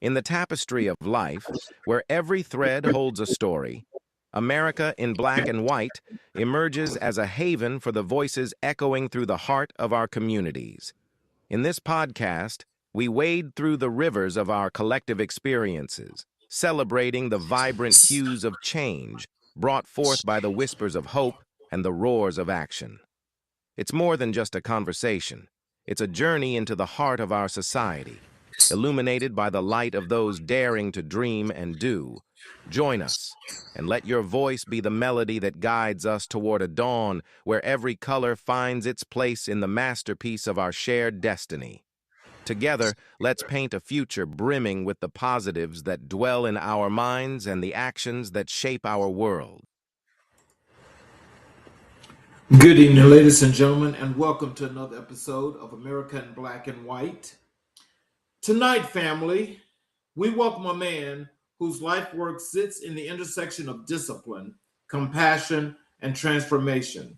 In the tapestry of life, where every thread holds a story, America in Black and White emerges as a haven for the voices echoing through the heart of our communities. In this podcast, we wade through the rivers of our collective experiences, celebrating the vibrant hues of change brought forth by the whispers of hope and the roars of action. It's more than just a conversation. It's a journey into the heart of our society, illuminated by the light of those daring to dream and do. Join us, and let your voice be the melody that guides us toward a dawn where every color finds its place in the masterpiece of our shared destiny. Together, let's paint a future brimming with the positives that dwell in our minds and the actions that shape our world. Good evening, ladies and gentlemen, and welcome to another episode of America in Black and White. Tonight, family, we welcome a man whose life work sits in the intersection of discipline, compassion, and transformation.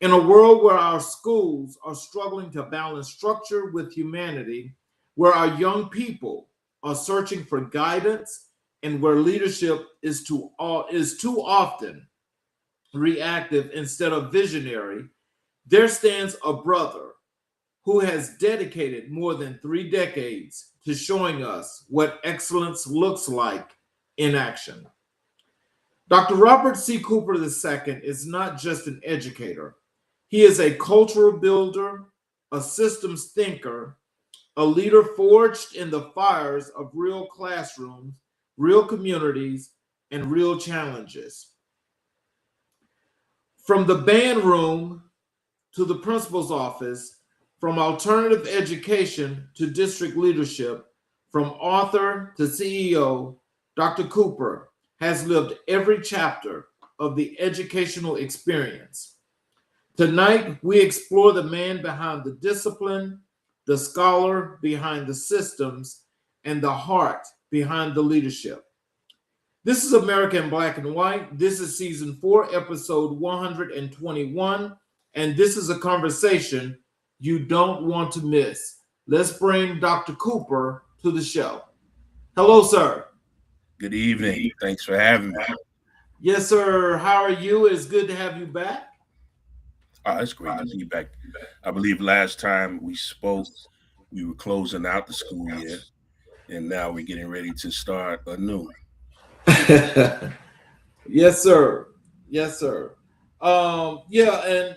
In a world where our schools are struggling to balance structure with humanity, where our young people are searching for guidance, and where leadership is too often reactive instead of visionary, there stands a brother who has dedicated more than 3 decades to showing us what excellence looks like in action. Dr. Robert C. Cooper II is not just an educator. He is a cultural builder, a systems thinker, a leader forged in the fires of real classrooms, real communities, and real challenges. From the band room to the principal's office, from alternative education to district leadership, from author to CEO, Dr. Cooper has lived every chapter of the educational experience. Tonight, we explore the man behind the discipline, the scholar behind the systems, and the heart behind the leadership. This is America in Black and White. This is season 4, episode 121, and this is a conversation you don't want to miss. Let's bring Dr. Cooper to the show. Hello, sir. Good evening. Thanks for having me. Yes, sir. How are you? It's good to have you back. Oh, it's great to be back. I believe last time we spoke, we were closing out the school year, and now we're getting ready to start anew. Yes, sir. Yes, sir. Yeah, and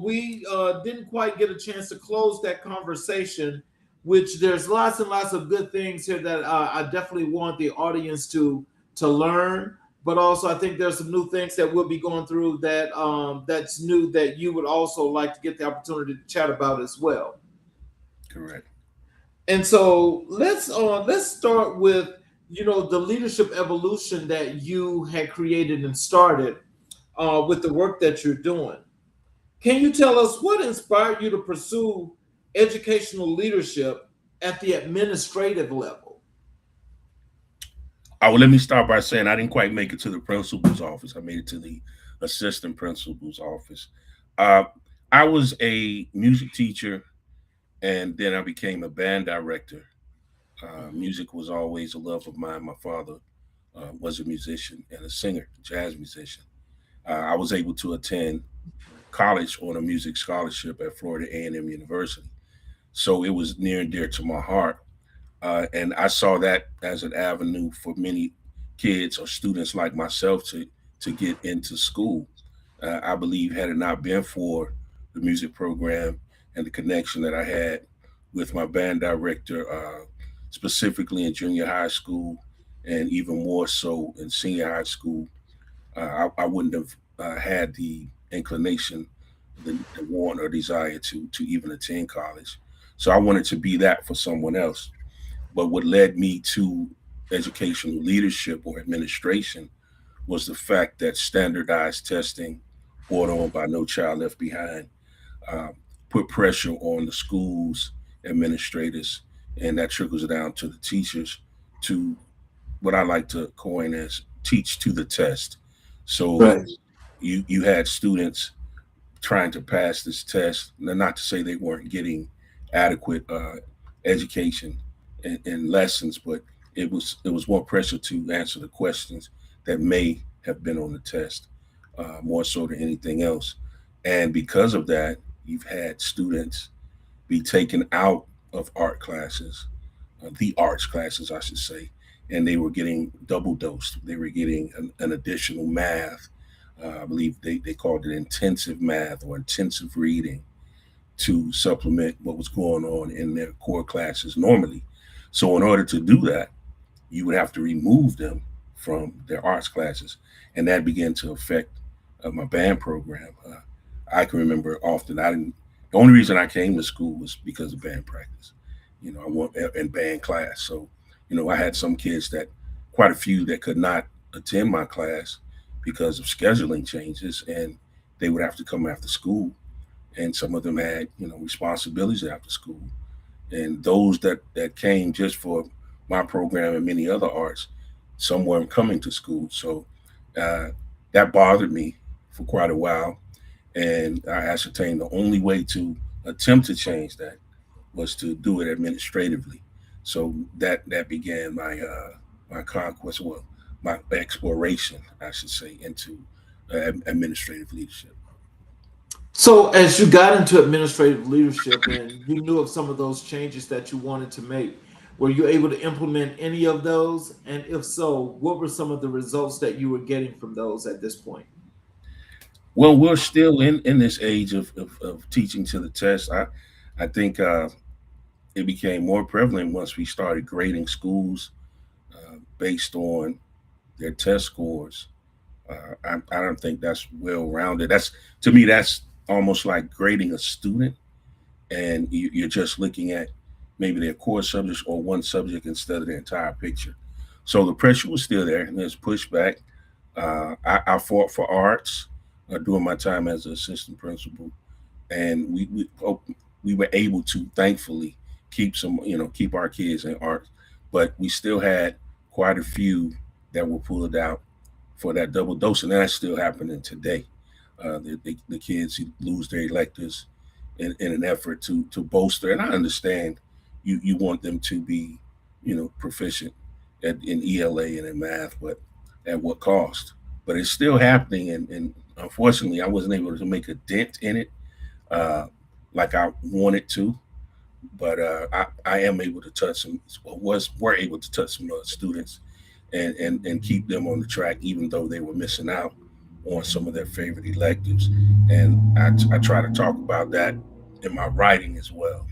we didn't quite get a chance to close that conversation, which there's lots and lots of good things here that I definitely want the audience to learn. But also, I think there's some new things that we'll be going through that that's new that you would also like to get the opportunity to chat about as well. Correct. And so let's start with the leadership evolution that you had created and started with the work that you're doing. Can you tell us what inspired you to pursue educational leadership at the administrative level? Well, let me start by saying I didn't quite make it to the principal's office. I made it to the assistant principal's office. I was a music teacher, and then I became a band director. Music was always a love of mine. My father was a musician and a singer, jazz musician. I was able to attend college on a music scholarship at Florida A&M University. So it was near and dear to my heart. And I saw that as an avenue for many kids or students like myself to get into school. I believe had it not been for the music program and the connection that I had with my band director, specifically in junior high school and even more so in senior high school, I wouldn't have had the inclination, the want or desire to even attend college. So I wanted to be that for someone else. But what led me to educational leadership or administration was the fact that standardized testing, brought on by No Child Left Behind, uh, put pressure on the schools, administrators, and that trickles down to the teachers to what I like to coin as teach to the test. So Right. you had students trying to pass this test, not to say they weren't getting adequate education and lessons, but it was more pressure to answer the questions that may have been on the test, more so than anything else. And because of that, you've had students be taken out of art classes, the arts classes, I should say, and they were getting double dosed. They were getting an additional math. I believe they called it intensive math or intensive reading to supplement what was going on in their core classes normally. So in order to do that, you would have to remove them from their arts classes, and that began to affect my band program. I can remember often I didn't. The only reason I came to school was because of band practice. I want in band class. So, I had some kids quite a few that could not attend my class because of scheduling changes, and they would have to come after school. And some of them had, responsibilities after school. And those that came just for my program and many other arts, some weren't coming to school. So that bothered me for quite a while. And I ascertained the only way to attempt to change that was to do it administratively. So that began my conquest, well, my exploration, I should say, into administrative leadership. So, as you got into administrative leadership and you knew of some of those changes that you wanted to make, were you able to implement any of those? And if so, what were some of the results that you were getting from those at this point? Well, we're still in this age of teaching to the test. I think it became more prevalent once we started grading schools based on their test scores. I don't think that's well rounded. To me, that's almost like grading a student, and you're just looking at maybe their core subjects or one subject instead of the entire picture. So the pressure was still there, and there's pushback. I fought for arts during my time as an assistant principal, and we were able to thankfully keep our kids in art, but we still had quite a few that were pulled out for that double dose, and that's still happening today. The kids lose their electives in an effort to bolster. And I understand you want them to be, proficient in ELA and in math, but at what cost? But it's still happening, and unfortunately, I wasn't able to make a dent in it like I wanted to. But I am able to touch some, were able to touch some students and keep them on the track, even though they were missing out on some of their favorite electives. And I try to talk about that in my writing as well.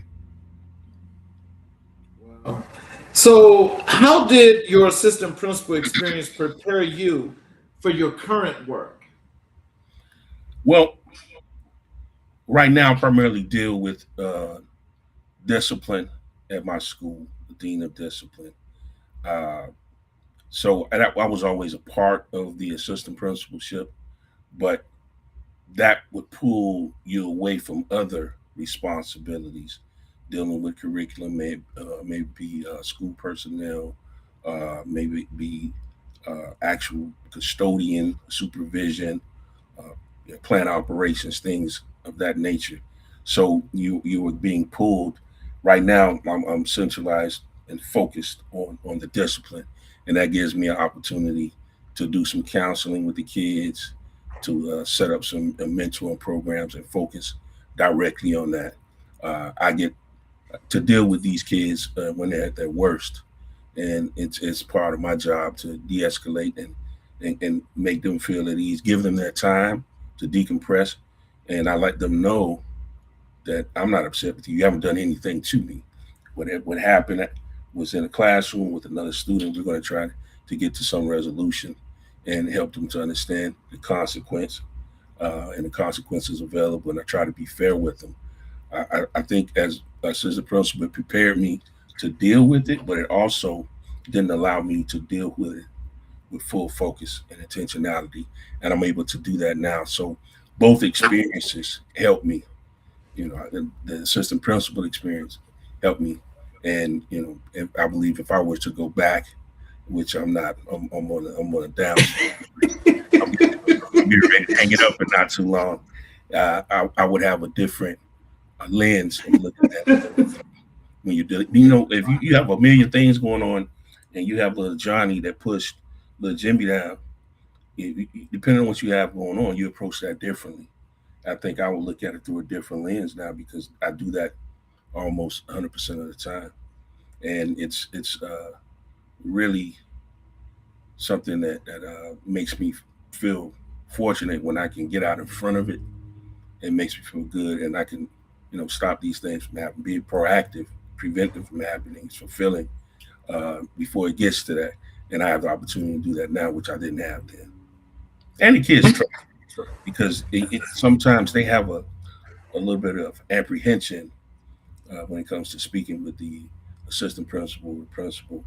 Wow. So, how did your assistant principal experience prepare you for your current work? Well, right now, I primarily deal with discipline at my school, the dean of discipline. So I was always a part of the assistant principalship, but that would pull you away from other responsibilities, dealing with curriculum, maybe school personnel, maybe be actual custodian supervision, plant operations, things of that nature. So you were being pulled. Right now, I'm centralized and focused on the discipline, and that gives me an opportunity to do some counseling with the kids, to set up some mentoring programs and focus directly on that. I get to deal with these kids when they're at their worst, and it's part of my job to de-escalate and make them feel at ease, give them their time to decompress, and I let them know that I'm not upset with you. You haven't done anything to me. What happened was in a classroom with another student. We're going to try to get to some resolution and help them to understand the consequence and the consequences available. And I try to be fair with them. I think as assistant principal, it prepared me to deal with it, but it also didn't allow me to deal with it with full focus and intentionality. And I'm able to do that now. So both experiences helped me. The assistant principal experience helped me. And, I believe if I were to go back, which I'm not, I'm on a down. I'm be ready to hang it up in not too long. I would have a different lens of looking at it. When you do, if you have a million things going on and you have little Johnny that pushed little Jimmy down, depending on what you have going on, you approach that differently. I think I will look at it through a different lens now because I do that almost 100% of the time, and it's really something that makes me feel fortunate when I can get out in front of it. It makes me feel good, and I can, stop these things from happening, be proactive, prevent them from happening, fulfilling before it gets to that. And I have the opportunity to do that now, which I didn't have then. And the kids try because sometimes they have a little bit of apprehension when it comes to speaking with the assistant principal or principal,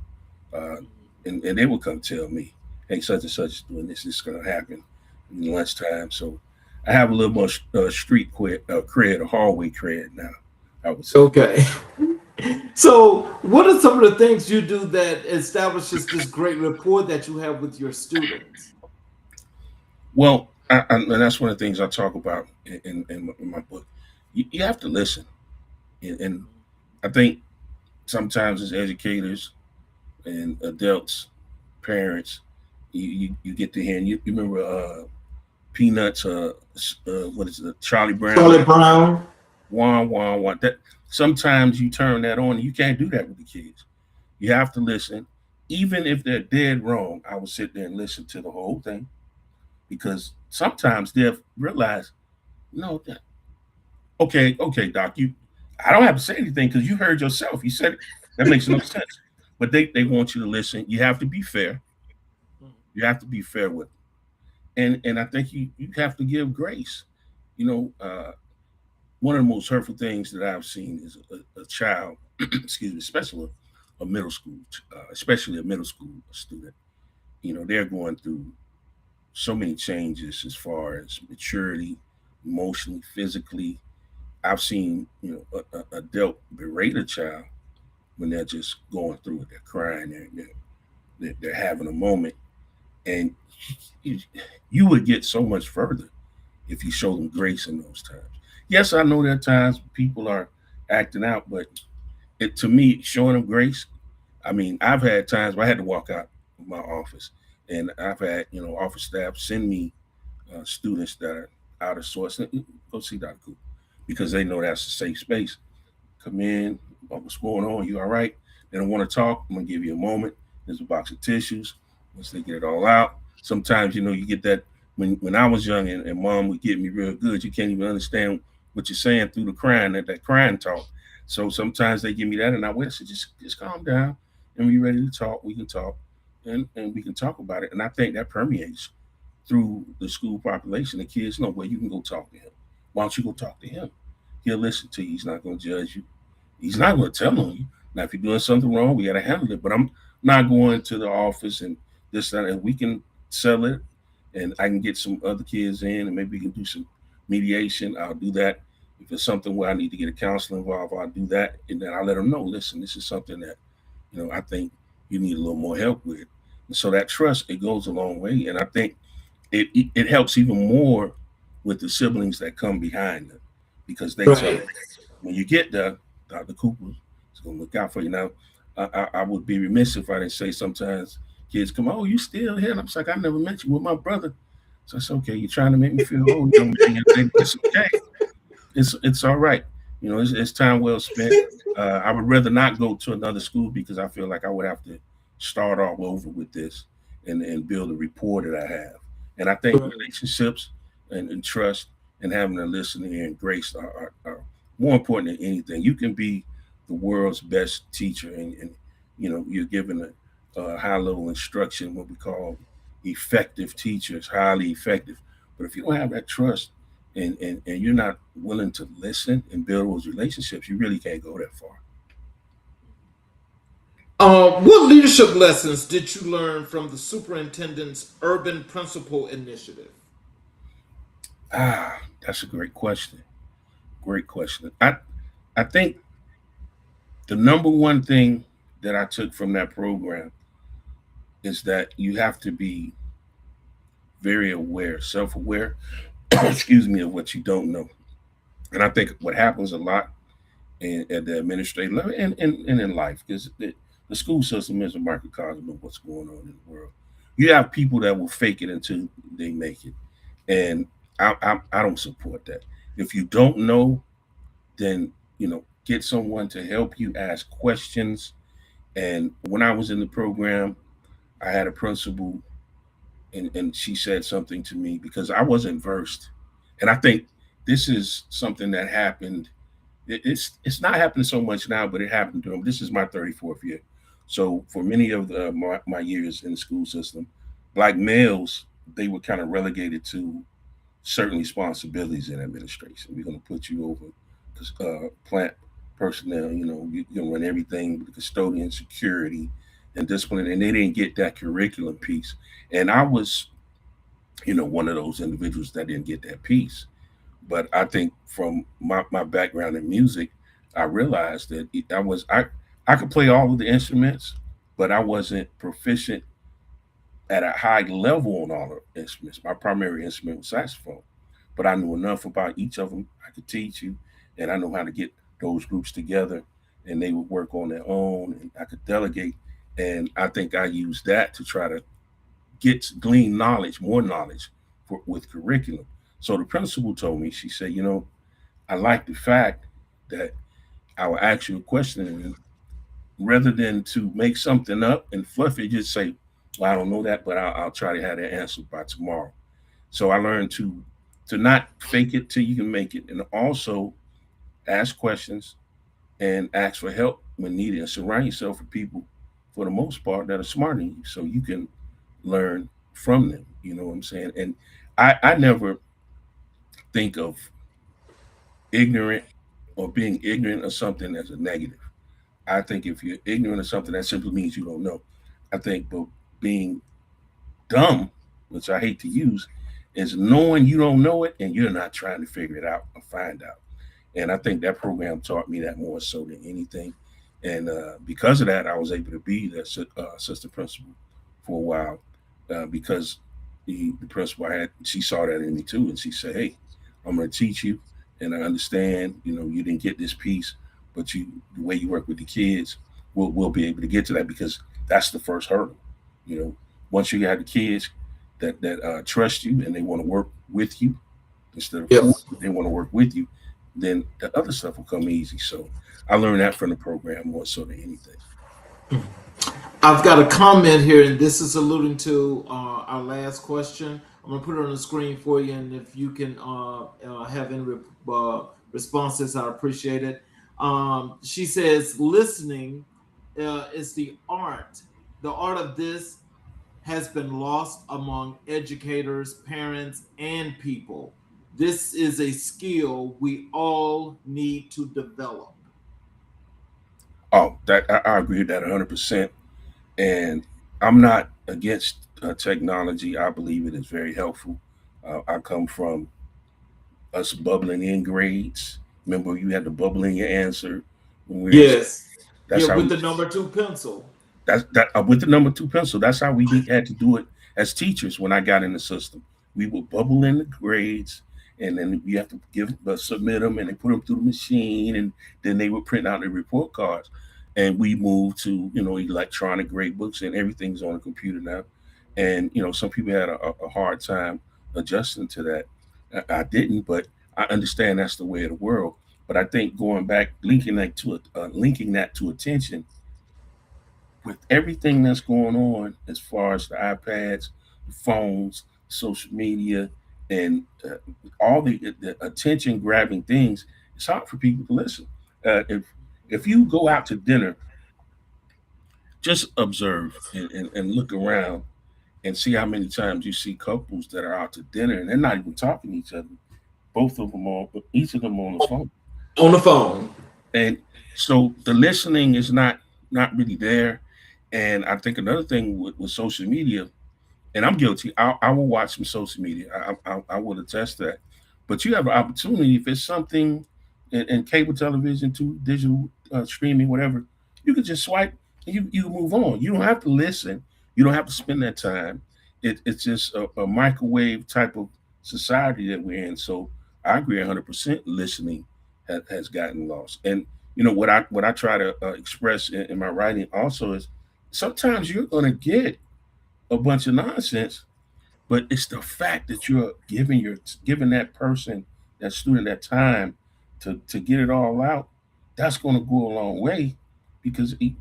uh, and they will come tell me, "Hey, such and such is doing this. This is going to happen in lunchtime." So I have a little more street cred or hallway cred now, I would say. Okay. So, what are some of the things you do that establishes this great rapport that you have with your students? Well, and that's one of the things I talk about in my book. You have to listen, and I think sometimes as educators and adults, parents, you get to hear. And you remember Peanuts? What is it? Charlie Brown. Charlie Brown. Wah wah wah. That sometimes you turn that on, and you can't do that with the kids. You have to listen, even if they're dead wrong. I will sit there and listen to the whole thing because sometimes they'll realize, no, okay, Doc, I don't have to say anything because you heard yourself. You said it. That makes no sense. But they want you to listen. You have to be fair. You have to be fair with them. And I think you have to give grace. One of the most hurtful things that I've seen is a child, excuse me, especially a middle school, especially a middle school student. They're going through so many changes as far as maturity, emotionally, physically. I've seen, a adult berate a child when they're just going through it. They're crying, they're having a moment, and you, you would get so much further if you show them grace in those times. Yes, I know there are times people are acting out, but to me, showing them grace. I mean, I've had times where I had to walk out of my office, and I've had office staff send me students that are out of sorts. Go see Dr. Cooper because they know that's a safe space. Come in, what's going on? You all right? They don't want to talk. I'm gonna give you a moment. There's a box of tissues. Once they get it all out, sometimes you get that when I was young and mom would get me real good. You can't even understand what you're saying through the crying, that crying talk. So sometimes they give me that, and I wait. I said, just calm down, and we ready to talk. We can talk, and we can talk about it. And I think that permeates through the school population. The kids know where you can go talk to him. Why don't you go talk to him? He'll listen to you. He's not going to judge you. He's not going to tell on you. Now, if you're doing something wrong, we got to handle it. But I'm not going to the office and this, that, and we can sell it, and I can get some other kids in, and maybe we can do some mediation. I'll do that. If it's something where I need to get a counselor involved, I'll do that. And then I'll let them know, listen, this is something that, I think you need a little more help with. And so that trust, it goes a long way. And I think it helps even more with the siblings that come behind them because they tell you, when you get there, Dr. Cooper is going to look out for you. Now, I would be remiss if I didn't say sometimes kids come, oh, you still here? And I'm like, I never met you with my brother. So it's okay. You're trying to make me feel old. It's okay. It's all right. It's time well spent. I would rather not go to another school because I feel like I would have to start all over with this and build a rapport that I have. And I think relationships and trust and having a listening ear and grace are more important than anything. You can be the world's best teacher and you're given a high level instruction, what we call effective teachers, highly effective. But if you don't have that trust and you're not willing to listen and build those relationships, you really can't go that far. What leadership lessons did you learn from the superintendent's urban principal initiative? That's a great question. Great question. I think the number one thing that I took from that program is that you have to be very aware, self-aware, excuse me, of what you don't know. And I think what happens a lot at the administrative level and in life is that the school system is a microcosm of what's going on in the world. You have people that will fake it until they make it, and I don't support that. If you don't know, then get someone to help you ask questions. And when I was in the program, I had a principal, and she said something to me because I wasn't versed, and I think this is something that happened. It's not happening so much now, but it happened to him. This is my 34th year. So for many of my years in the school system, black males, they were kind of relegated to certain responsibilities in administration. We're going to put you over plant personnel. You're going to run everything, the custodian, security, and discipline. And they didn't get that curriculum piece. And I was, one of those individuals that didn't get that piece. But I think from my background in music, I realized that I could play all of the instruments, but I wasn't proficient at a high level on all the instruments. My primary instrument was saxophone, but I knew enough about each of them. I could teach you, and I know how to get those groups together, and they would work on their own, and I could delegate. And I think I used that to try to glean knowledge, more knowledge with curriculum. So the principal told me, she said, I like the fact that I will ask you a question, and rather than to make something up and fluff it, just say, well, I don't know that, but I'll try to have that answered by tomorrow. So I learned to not fake it till you can make it, and also ask questions and ask for help when needed, and surround yourself with people, for the most part, that are smarter than you, so you can learn from them. You know what I'm saying? And I never think of ignorant or being ignorant of something as a negative. I think if you're ignorant of something, that simply means you don't know. I think, but being dumb, which I hate to use, is knowing you don't know it and you're not trying to figure it out or find out. And I think that program taught me that more so than anything. And because of that, I was able to be the assistant principal for a while, because the principal she saw that in me too, and she said, "Hey, I'm going to teach you, and I understand. You didn't get this piece, but the way you work with the kids, we'll be able to get to that, because that's the first hurdle. Once you have the kids that trust you and they want to work with you instead of Yep. they want to work with you, then the other stuff will come easy. So I learned that from the program more so than anything." I've got a comment here, and this is alluding to our last question. I'm going to put it on the screen for you, and if you can have any responses, I appreciate it. She says, listening is the art. The art of this has been lost among educators, parents, and people. This is a skill we all need to develop. Oh, that I agree with that 100%. And I'm not against technology. I believe it is very helpful. I come from us bubbling in grades. Remember, you had to bubble in your answer when we were in school. Yes. That's Yeah, how with the number 2 pencil. with the number 2 pencil. That's how we had to do it as teachers. When I got in the system, we would bubble in the grades, and then you have to submit them, and they put them through the machine, and then they would print out the report cards. And we moved to electronic grade books, and everything's on a computer now. And some people had a hard time adjusting to that. I didn't, but I understand that's the way of the world. But I think going back, linking that to attention, with everything that's going on as far as the iPads, the phones, social media, and all the attention grabbing things, it's hard for people to listen. If you go out to dinner, just observe and look around and see how many times you see couples that are out to dinner and they're not even talking to each other. Each of them on the phone. On the phone. And so the listening is not really there. And I think another thing with social media, and I'm guilty, I will watch some social media. I will attest that. But you have an opportunity, if it's something in cable television, to digital streaming, whatever, you can just swipe and you move on. You don't have to listen. You don't have to spend that time. It's just a microwave type of society that we're in. So I agree 100%. Listening has gotten lost. And what I try to express in my writing also is sometimes you're going to get a bunch of nonsense, but it's the fact that you're giving that person, that student, that time to get it all out. That's going to go a long way, because it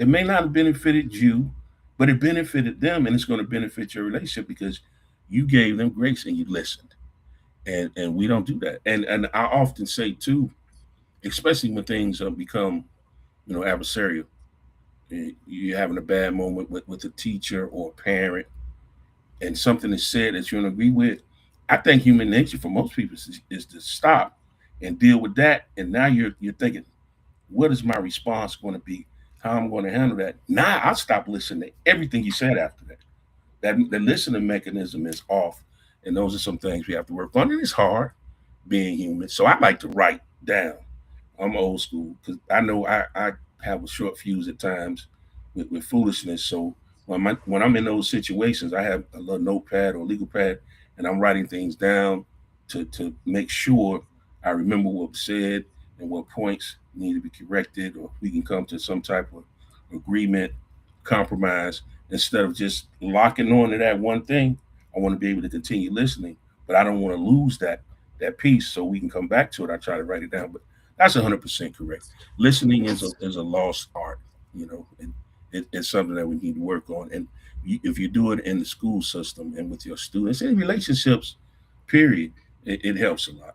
may not have benefited you, but it benefited them, and it's going to benefit your relationship because you gave them grace and you listened. And we don't do that. And I often say too, especially when things become adversarial. You're having a bad moment with a teacher or a parent, and something is said that you don't agree with. I think human nature for most people is to stop and deal with that. And now you're thinking, what is my response going to be? How I'm going to handle that? Now I'll stop listening to everything you said after that. The listening mechanism is off, and those are some things we have to work on. And it's hard being human. So I like to write down. I'm old school because I know I have a short fuse at times with foolishness. So when I'm in those situations, I have a little notepad or legal pad, and I'm writing things down to make sure I remember what was said and what points need to be corrected, or we can come to some type of agreement, compromise, instead of just locking on to that one thing. I want to be able to continue listening, but I don't want to lose that piece, so we can come back to it. I try to write it down, but that's 100% correct. Listening is a lost art, and it's something that we need to work on. And if you do it in the school system and with your students and relationships, period, it helps a lot.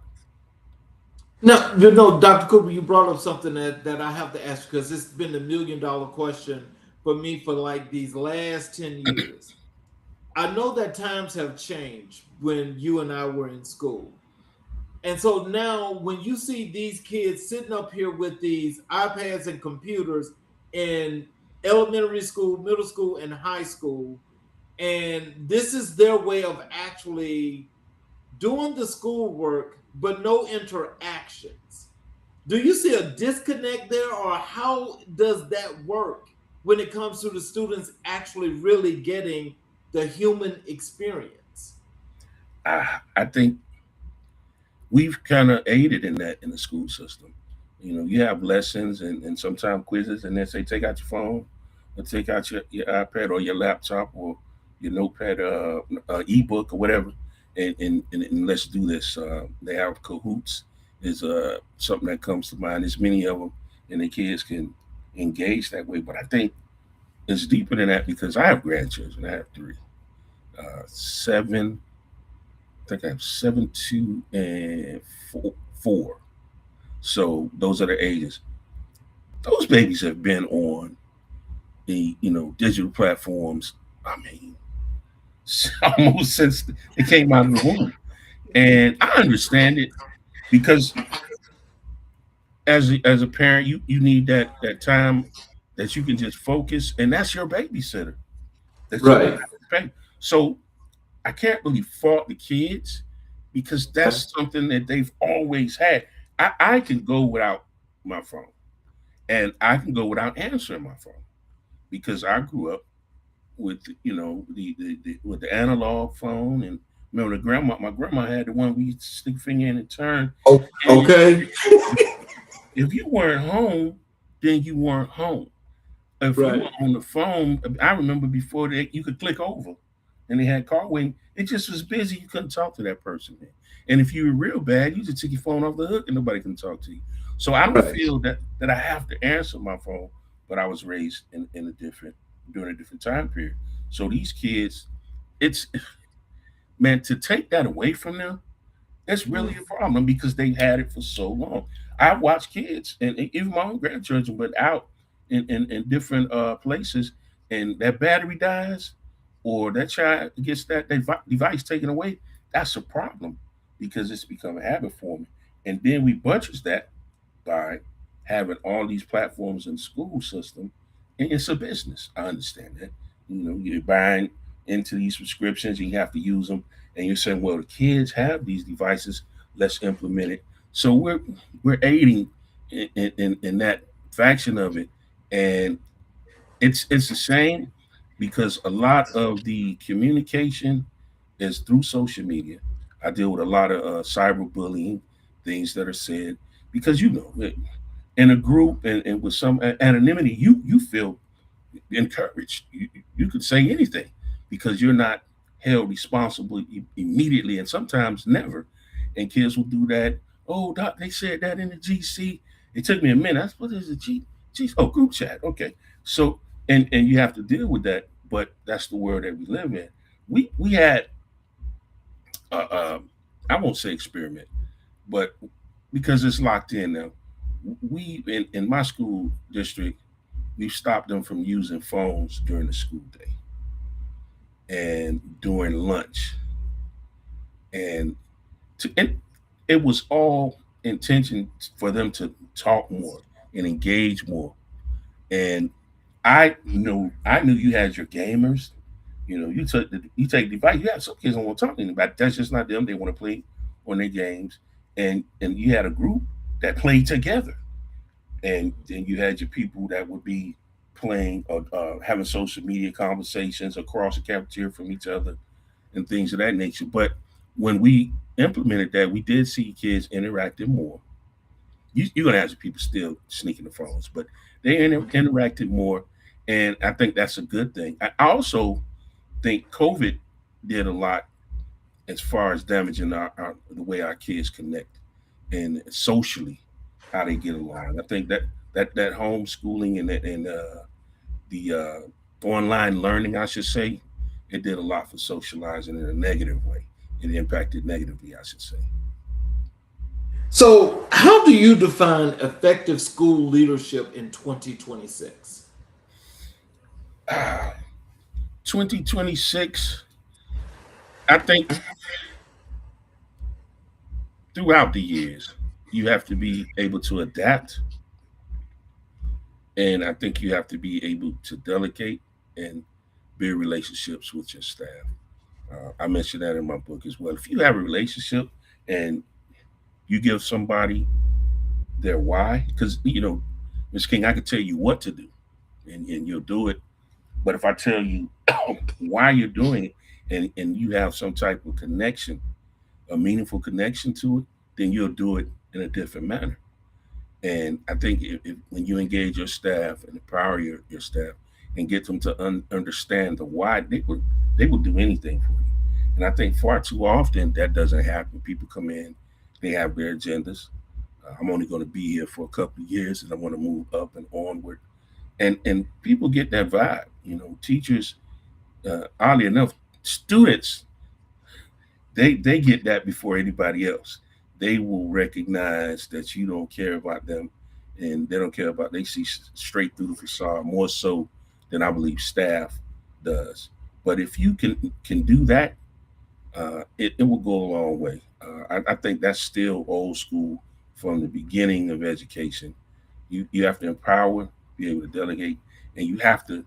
Now, Dr. Cooper, you brought up something that I have to ask, because it's been $1 million question for me for like these last 10 years. I know that times have changed when you and I were in school. And so now when you see these kids sitting up here with these iPads and computers in elementary school, middle school, and high school, and this is their way of actually doing the schoolwork, but no interactions. Do you see a disconnect there, or how does that work when it comes to the students actually really getting the human experience? I think we've kind of aided in that in the school system. You have lessons and sometimes quizzes, and they say take out your phone or take out your iPad or your laptop or your notepad, ebook or whatever, and let's do this. They have cahoots is something that comes to mind. There's many of them, and the kids can engage that way. But I think it's deeper than that, because I have grandchildren. I have three, seven. I think I have 7, 2, and 4. So those are the ages. Those babies have been on the digital platforms. I mean, almost since they came out of the womb, and I understand it, because as a parent, you need that time that you can just focus, and that's your babysitter. That's your Right. babysitter. So I can't really fault the kids, because that's something that they've always had. I can go without my phone, and I can go without answering my phone, because I grew up with the with the analog phone. And remember my grandma had the one we used to stick finger in and turn. Oh, And okay. if you weren't home, then you weren't home. If you Right. were on the phone, I remember before that you could click over, and they had call waiting. It just was busy. You couldn't talk to that person. And if you were real bad, you just took your phone off the hook and nobody can talk to you. So I don't Right. feel that I have to answer my phone, but I was raised in a different during a different time period. So these kids, it's man, to take that away from them, it's really a problem, because they had it for so long. I watch kids and even my own grandchildren went out in different places, and that battery dies, or that child gets that device taken away. That's a problem, because it's become a habit for me. And then we buttress that by having all these platforms in the school system, and it's a business. I understand that. You're buying into these subscriptions, and you have to use them, and you're saying, well, the kids have these devices, let's implement it. So we're aiding in that faction of it, and it's a shame, because a lot of the communication is through social media. I deal with a lot of cyberbullying, things that are said, because in a group and with some anonymity, you feel encouraged. You could say anything because you're not held responsible immediately, and sometimes never. And kids will do that. Oh, doc, they said that in the GC. It took me a minute. That's what is the G? Oh, group chat. Okay, so and you have to deal with that. But that's the world that we live in. We had I won't say experiment, but because it's locked in now, we in my school district we've stopped them from using phones during the school day and during lunch. And, and it was all intention for them to talk more and engage more. And I knew you had your gamers. You take the device. You have some kids don't want to talk to anybody. That's just not them. They want to play on their games. And you had a group that played together. And then you had your people that would be playing or having social media conversations across the cafeteria from each other and things of that nature. But when we implemented that, we did see kids interacting more. You're gonna have some people still sneaking the phones, but they interacted more, and I think that's a good thing. I also think COVID did a lot as far as damaging the way our kids connect and socially how they get along. I think that homeschooling and the online learning, I should say, it did a lot for socializing in a negative way. It impacted negatively, I should say. So, how do you define effective school leadership in 2026? 2026, I think throughout the years, you have to be able to adapt. And I think you have to be able to delegate and build relationships with your staff. I mentioned that in my book as well. If you have a relationship and you give somebody their why, because, Ms. King, I can tell you what to do and you'll do it. But if I tell you why you're doing it and you have some type of connection, a meaningful connection to it, then you'll do it in a different manner. And I think if when you engage your staff and empower your staff and get them to understand the why, they will do anything for you. And I think far too often that doesn't happen. People come in, they have their agendas. I'm only going to be here for a couple of years and I want to move up and onward. And people get that vibe. Teachers, oddly enough, students, they get that before anybody else. They will recognize that you don't care about them and they don't care about, they see straight through the facade more so than I believe staff does. But if you can do that, it will go a long way. I think that's still old school from the beginning of education. You have to empower, be able to delegate, and you have to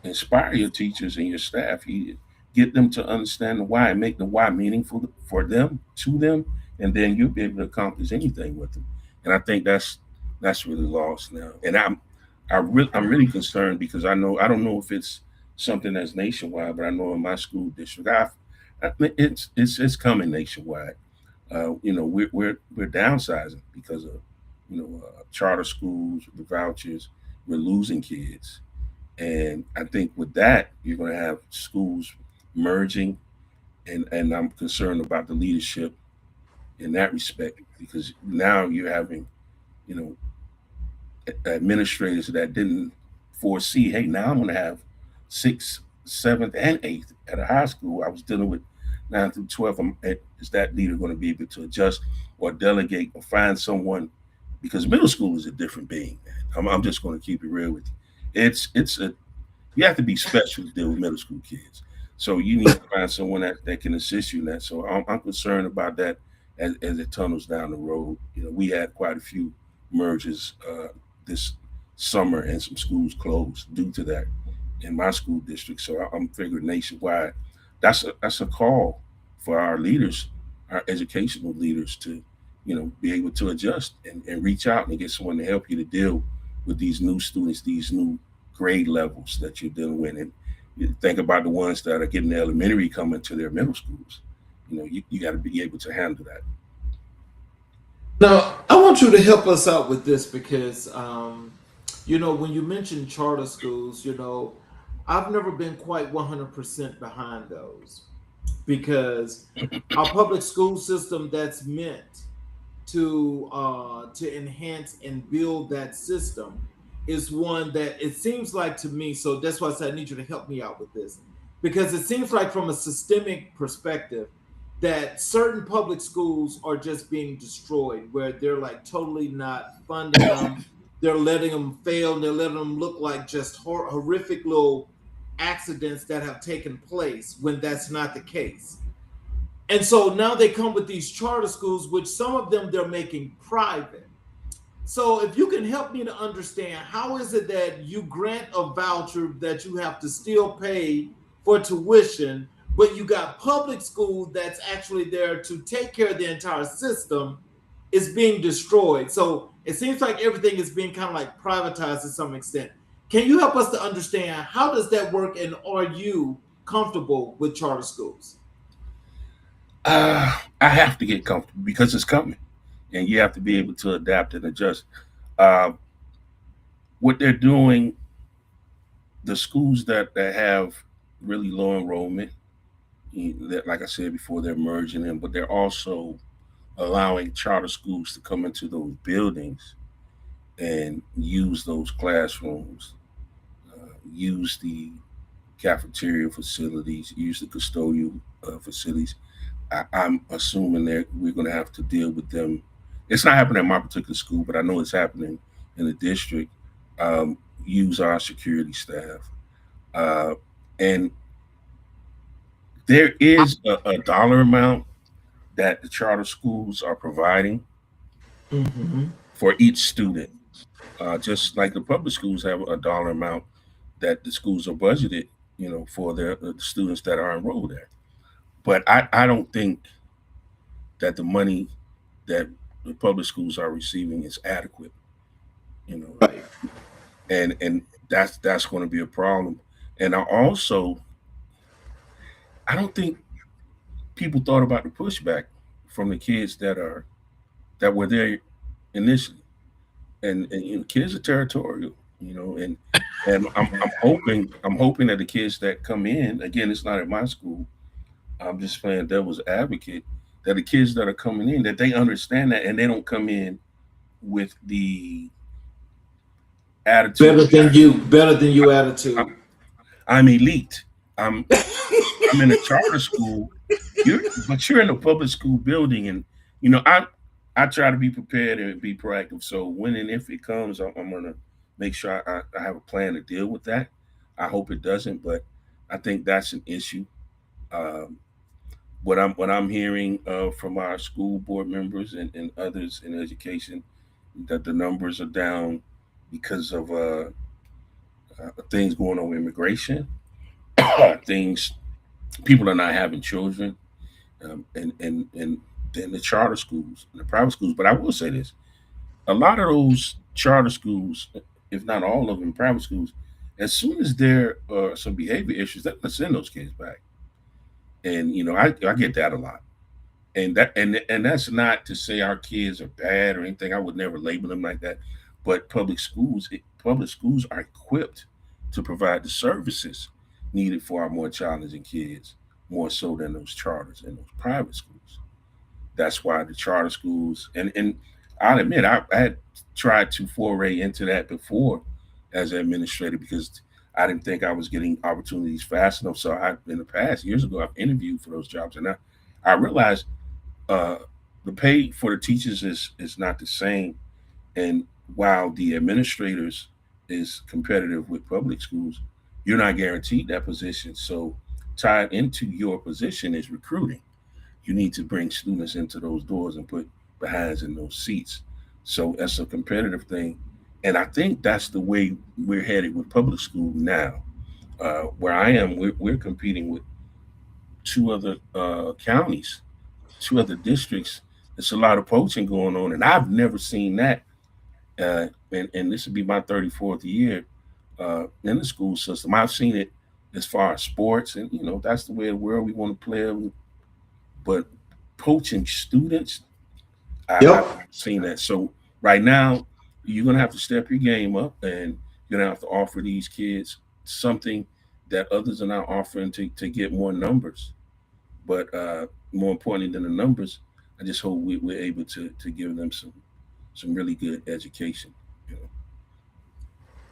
inspire your teachers and your staff. You get them to understand the why and make the why meaningful for them, to them, and then you'll be able to accomplish anything with them. And I think that's really lost now. And I'm really concerned because I don't know if it's something that's nationwide, but I know in my school district, it's coming nationwide. We're downsizing because of charter schools, the vouchers. We're losing kids, and I think with that you're going to have schools merging, and I'm concerned about the leadership in that respect because now you're having you know administrators that didn't foresee, hey, now I'm going to have sixth, seventh, and eighth at a high school. I was dealing with 9 through 12. Is that leader going to be able to adjust or delegate or find someone? Because middle school is a different being, man. I'm just going to keep it real with you. You have to be special to deal with middle school kids. So you need to find someone that can assist you in that. So I'm concerned about that as it tunnels down the road. We had quite a few mergers this summer and some schools closed due to that in my school district. So I'm figuring nationwide, that's a call for our leaders, our educational leaders to, be able to adjust and reach out and get someone to help you to deal with these new students, these new grade levels that you're dealing with. And you think about the ones that are getting the elementary coming to their middle schools. You got to be able to handle that. Now, I want want you to help us out with this because, when you mention charter schools, I've never been quite 100% behind those because our public school system that's meant to enhance and build that system is one that it seems like to me. So that's why I said I need you to help me out with this because it seems like from a systemic perspective that certain public schools are just being destroyed, where they're like totally not funding them. They're letting them fail. And they're letting them look like just horrific little accidents that have taken place when that's not the case. And so now they come with these charter schools, which some of them they're making private. So if you can help me to understand, how is it that you grant a voucher that you have to still pay for tuition, but you got public school that's actually there to take care of the entire system is being destroyed. So it seems like everything is being kind of like privatized to some extent. Can you help us to understand how does that work, and are you comfortable with charter schools? I have to get comfortable because it's coming, and you have to be able to adapt and adjust. Uh, what they're doing, the schools that have really low enrollment, that, like I said before, they're merging in, but they're also allowing charter schools to come into those buildings and use those classrooms, use the cafeteria facilities, use the custodial facilities. I'm assuming that we're going to have to deal with them. It's not happening at my particular school, but I know it's happening in the district. Use our security staff. And there is a dollar amount that the charter schools are providing Mm-hmm. for each student. Just like the public schools have a dollar amount that the schools are budgeted, for their the students that are enrolled there. But I don't think that the money that the public schools are receiving is adequate, you know, Right. and that's going to be a problem. And I don't think people thought about the pushback from the kids that were there initially, and kids are territorial, and I'm hoping that the kids that come in, again, it's not at my school. I'm just playing devil's advocate, that the kids that are coming in, that they understand that, and they don't come in with the attitude. Better than you attitude. I'm, I'm elite. I'm I'm in a charter school. But you're in a public school building, and I try to be prepared and be proactive. So when and if it comes, I'm gonna make sure I have a plan to deal with that. I hope it doesn't, but I think that's an issue. Um, what I'm hearing from our school board members and others in education, that the numbers are down because of things going on with immigration, things, people are not having children, and then the charter schools and the private schools. But I will say this: a lot of those charter schools, if not all of them, private schools, as soon as there are some behavior issues, they're going to send those kids back. And I get that a lot. And that's not to say our kids are bad or anything. I would never label them like that. But public schools are equipped to provide the services needed for our more challenging kids, more so than those charters and those private schools. That's why the charter schools, and I'll admit, I had tried to foray into that before as an administrator, because I didn't think I was getting opportunities fast enough. So in the past, years ago, I've interviewed for those jobs, and I realized uh, the pay for the teachers is not the same. And while the administrators is competitive with public schools, you're not guaranteed that position. So tied into your position is recruiting. You need to bring students into those doors and put behinds in those seats. So that's a competitive thing. And I think that's the way we're headed with public school now. Where I am, we're competing with two other counties, two other districts. There's a lot of poaching going on, and I've never seen that. And this would be my 34th year in the school system. I've seen it as far as sports, and that's the way of the world we want to play. But poaching students, I've Yep. seen that. So Right now, you're gonna have to step your game up, and you're gonna have to offer these kids something that others are not offering to get more numbers. But more importantly than the numbers, I just hope we're able to give them some really good education. You know.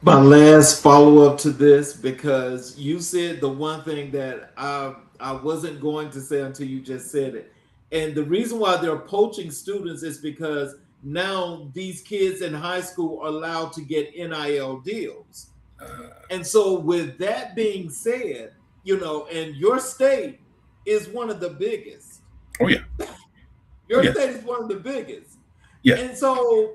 My last follow up to this, because you said the one thing that I wasn't going to say until you just said it. And the reason why they're poaching students is because now these kids in high school are allowed to get NIL deals. And so, with that being said, and your state is one of the biggest. Oh yeah, oh Your yeah, state is one of the biggest. yeah. And so,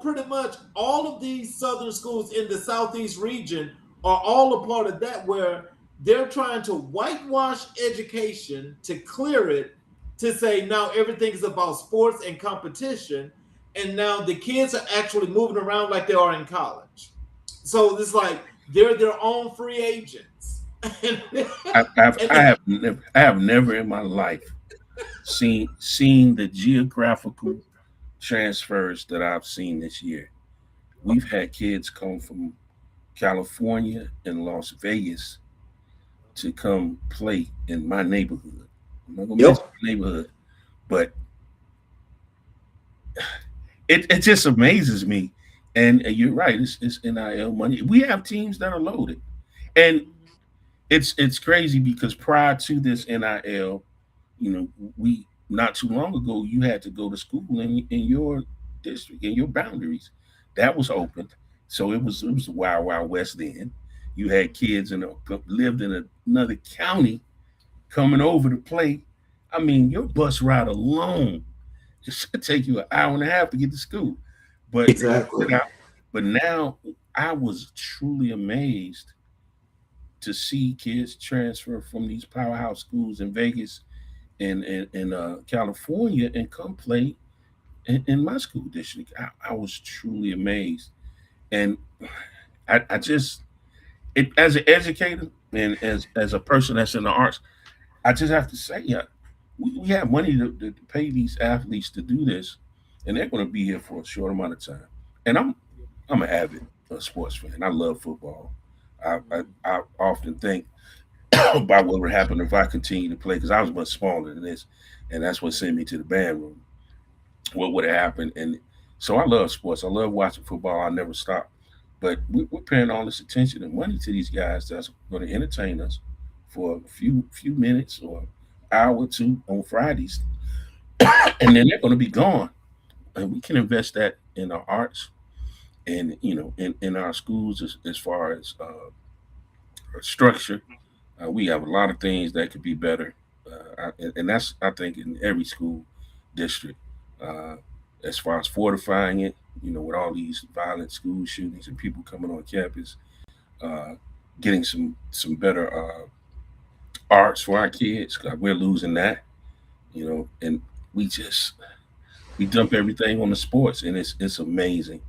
pretty much all of these southern schools in the southeast region are all a part of that, where they're trying to whitewash education to clear it, to say now everything's about sports and competition. And now the kids are actually moving around like they are in college. So it's like they're their own free agents. and, I have never in my life seen the geographical transfers that I've seen this year. We've had kids come from California and Las Vegas to come play in my neighborhood. I'm not gonna mention yep. my neighborhood, but it just amazes me. And you're right, it's NIL money. We have teams that are loaded, and it's crazy because prior to this NIL, we not too long ago you had to go to school in your district, in your boundaries. That was open, so it was the wild west then. You had kids lived in another county coming over to play. I mean, your bus ride alone it should take you an hour and a half to get to school. But Exactly. now, but now I was truly amazed to see kids transfer from these powerhouse schools in Vegas and California and come play in my school district. I was truly amazed, and I just as an educator and as a person that's in the arts, I just have to say, yeah, we have money to pay these athletes to do this, and they're going to be here for a short amount of time. And I'm an avid sports fan. I love football. I often think about what would happen if I continued to play because I was much smaller than this, and that's what sent me to the band room. What would have happened? And so I love sports. I love watching football. I never stop. But we're paying all this attention and money to these guys that's going to entertain us for a few minutes or hour or two on Fridays, and then they're going to be gone. And we can invest that in our arts and in our schools as far as structure. We have a lot of things that could be better, and that's I think in every school district. Uh, as far as fortifying it, with all these violent school shootings and people coming on campus, uh, getting some better arts for our kids. 'Cause we're losing that, and we just we dump everything on the sports, and it's amazing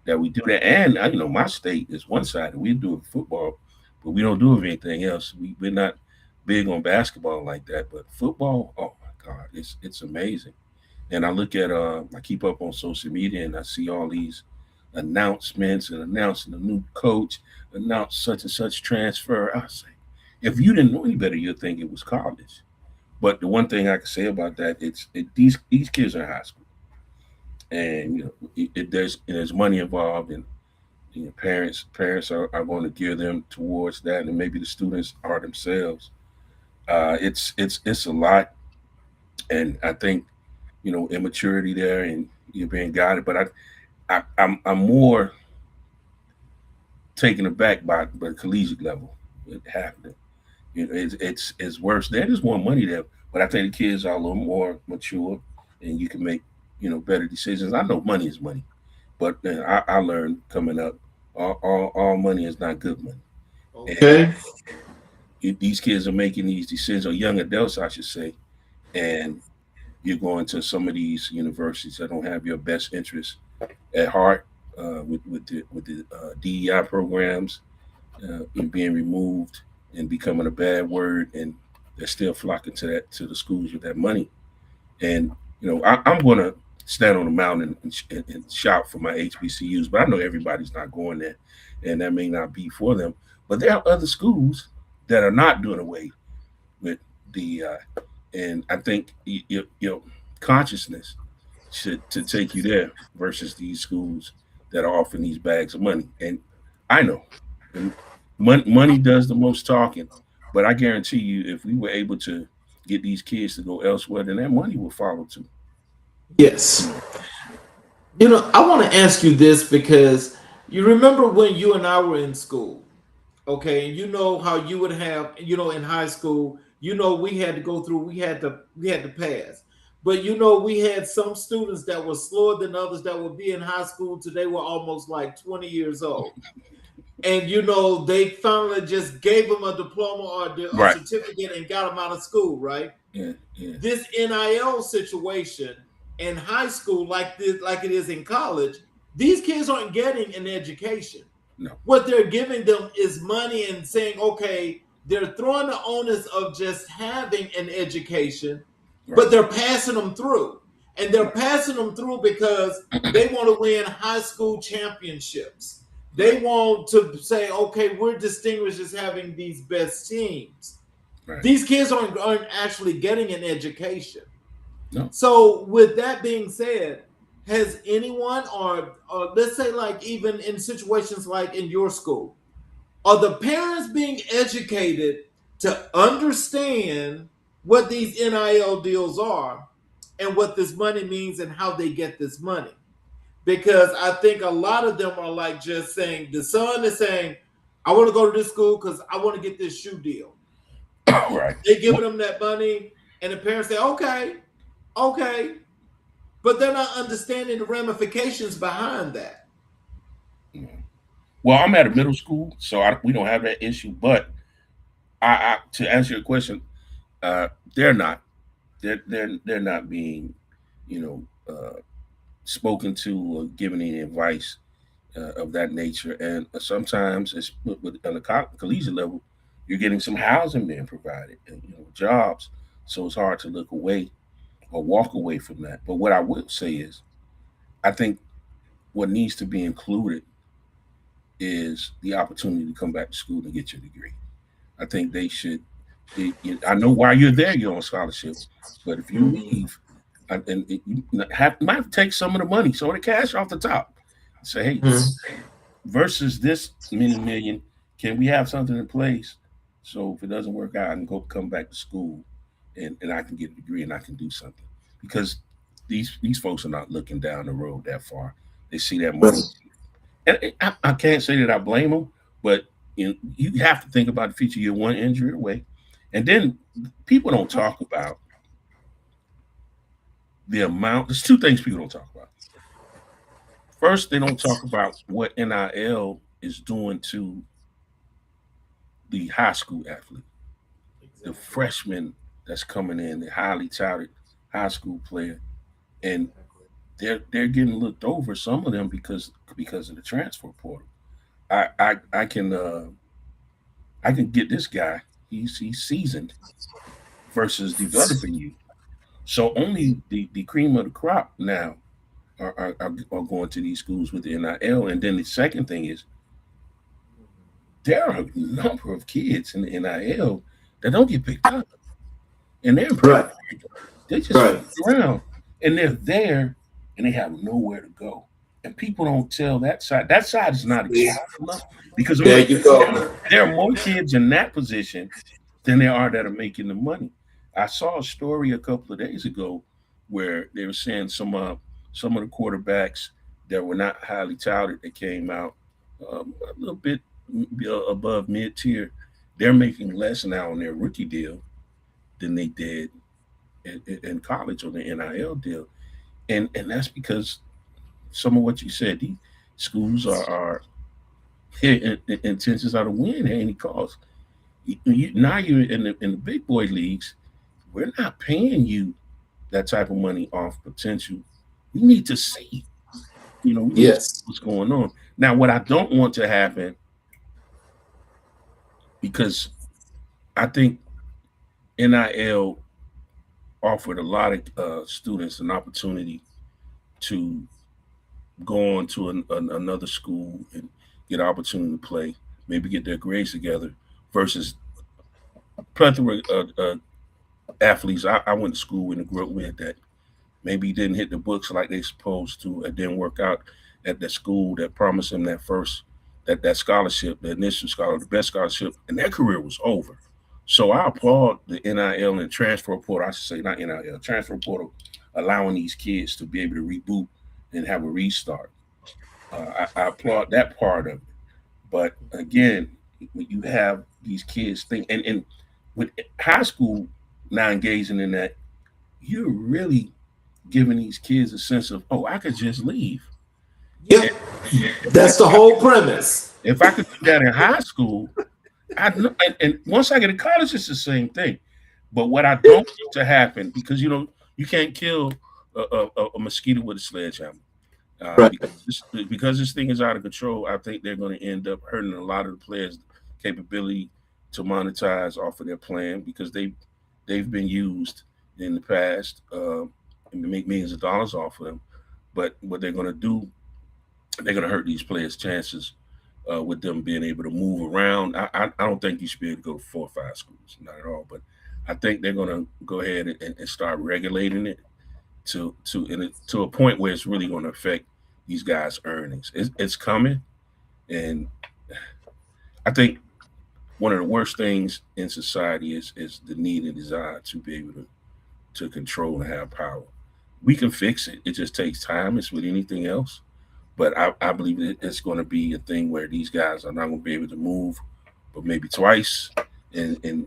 that we do that. And my state is one sided. We do football, but we don't do anything else. We're not big on basketball like that, but football, oh my God, it's amazing. And I look at I keep up on social media and I see all these announcements and announcing a new coach, announce such and such transfer. I say, if you didn't know any better, you'd think it was college. But the one thing I can say about that, these kids are in high school, and there's money involved, and parents are going to gear them towards that, and maybe the students are themselves. It's a lot, and I think immaturity there, and you're being guided. But I'm more taken aback by the collegiate level it happening. It's worse. There is more money there, but I think the kids are a little more mature, and you can make better decisions. I know money is money, but I learned coming up, all money is not good money. Okay. And these kids are making these decisions, or young adults, I should say, and you're going to some of these universities that don't have your best interests at heart, with the DEI programs and being removed and becoming a bad word, and they're still flocking to the schools with that money. And I'm gonna stand on the mountain and shout for my HBCUs, but I know everybody's not going there, and that may not be for them. But there are other schools that are not doing away with DEI, and I think your consciousness should to take you there versus these schools that are offering these bags of money. And I know money does the most talking, but I guarantee you, if we were able to get these kids to go elsewhere, then that money will follow too. Yes. I want to ask you this because you remember when you and I were in school, okay, and you know how you would have, in high school, we had to go through, we had to pass. But we had some students that were slower than others that would be in high school till they were almost like 20 years old. And they finally just gave them a diploma or a Right. certificate and got them out of school, right? Yeah. This NIL situation in high school, like it is in college, these kids aren't getting an education. No. What they're giving them is money and saying, okay, they're throwing the onus of just having an education, Right. but they're passing them through. And they're passing them through because they want to win high school championships. They want to say, okay, we're distinguished as having these best teams. Right. These kids aren't actually getting an education. No. So with that being said, has anyone or let's say like even in situations like in your school, are the parents being educated to understand what these NIL deals are and what this money means and how they get this money? Because I think a lot of them are like just saying, the son is saying, I want to go to this school because I want to get this shoe deal. Right. They're giving them that money, and the parents say, okay. But they're not understanding the ramifications behind that. Well, I'm at a middle school, so we don't have that issue. But I to answer your question, they're not not being, spoken to or given any advice of that nature. And sometimes it's on the collegiate level, you're getting some housing being provided and jobs. So it's hard to look away or walk away from that. But what I will say is, I think what needs to be included is the opportunity to come back to school and get your degree. I think they should. I know while you're there, you're on scholarship, but if you leave, you might have to take some of the money, some of the cash off the top. Say, hey, versus this many million, can we have something in place? So if it doesn't work out, I can come back to school, and I can get a degree and I can do something. Because these folks are not looking down the road that far. They see that money, and I can't say that I blame them, but you have to think about the future. You're one injury away, and then people don't talk about the amount. There's two things people don't talk about. First, they don't talk about what NIL is doing to the high school athlete, the freshman that's coming in, the highly touted high school player, and they're getting looked over. Some of them because of the transfer portal. I can get this guy. He's seasoned versus developing you. So only the cream of the crop now are going to these schools with the NIL. And then the second thing is, there are a number of kids in the NIL that don't get picked up, and they're Right. They just around, and they're there, and they have nowhere to go. And people don't tell that side. That side is not exposed enough because There you go. there are more kids in that position than there are that are making the money. I saw a story a couple of days ago where they were saying some of the quarterbacks that were not highly touted that came out a little bit above mid tier. They're making less now on their rookie deal than they did in college on the NIL deal, and that's because some of what you said. These schools are intentions are to win at any cost. Now you're in the big boy leagues. We're not paying you that type of money off potential. We need to see, Yes, what's going on. Now, what I don't want to happen, because I think NIL offered a lot of students an opportunity to go on to another school and get an opportunity to play, maybe get their grades together, versus plethora of athletes I went to school with and grew up with that maybe didn't hit the books like they supposed to. It didn't work out at the school that promised them that first that scholarship, the initial scholarship, the best scholarship, and their career was over. So I applaud the NIL and transfer portal. I should say not NIL, transfer portal, allowing these kids to be able to reboot and have a restart. I applaud that part of it. But again, when you have these kids think, and with high school now engaging in that, you're really giving these kids a sense of, oh, I could just leave. Yep. That's the whole premise. If I could do that in high school, and once I get to college, it's the same thing. But what I don't want to happen, because you can't kill a mosquito with a sledgehammer. Right. Because this thing is out of control, I think they're going to end up hurting a lot of the players' capability to monetize off of their plan, because they've been used in the past and to make millions of dollars off of them. But what they're going to do, they're going to hurt these players' chances with them being able to move around. I don't think you should be able to go to 4 or 5 schools, not at all. But I think they're going to go ahead and start regulating it to a point where it's really going to affect these guys' earnings. It's coming, and I think one of the worst things in society is the need and desire to be able to control and have power. We can fix it. It just takes time. It's with anything else. But I believe that it's going to be a thing where these guys are not going to be able to move, but maybe twice, and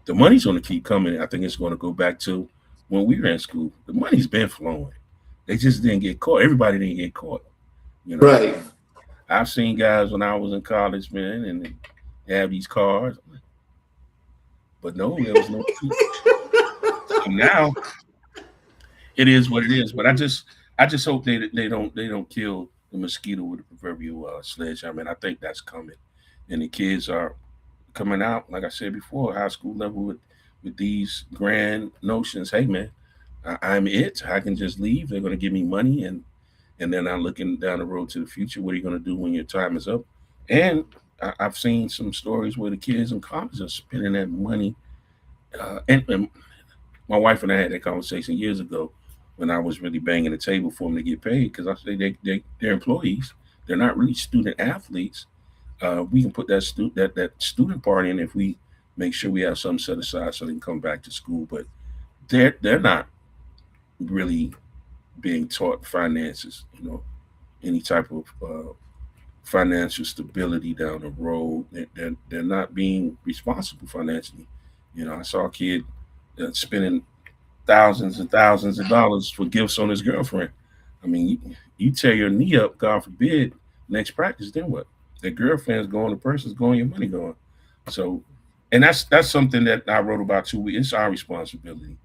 the money's going to keep coming. I think it's going to go back to when we were in school. The money's been flowing. They just didn't get caught. Everybody didn't get caught. Right. I've seen guys when I was in college, man, and they have these cars. But no, there was no. So now it is what it is. But I just hope they don't kill the mosquito with the proverbial sledgehammer. And I think that's coming. And the kids are coming out, like I said before, high school level with these grand notions. Hey, man, I'm it. I can just leave. They're going to give me money, and they're not looking down the road to the future. What are you going to do when your time is up? And I've seen some stories where the kids in college are spending that money. And my wife and I had that conversation years ago when I was really banging the table for them to get paid, because I say they're employees. They're not really student athletes. We can put that student part in if we make sure we have something set aside so they can come back to school. But they're not really being taught finances, any type of financial stability down the road. They're not being responsible financially. I saw a kid spending thousands and thousands of dollars for gifts on his girlfriend. I mean, you tear your knee up, God forbid, next practice, then what? The girlfriend's going, the person's going, your money going. So, and that's something that I wrote about too. It's our responsibility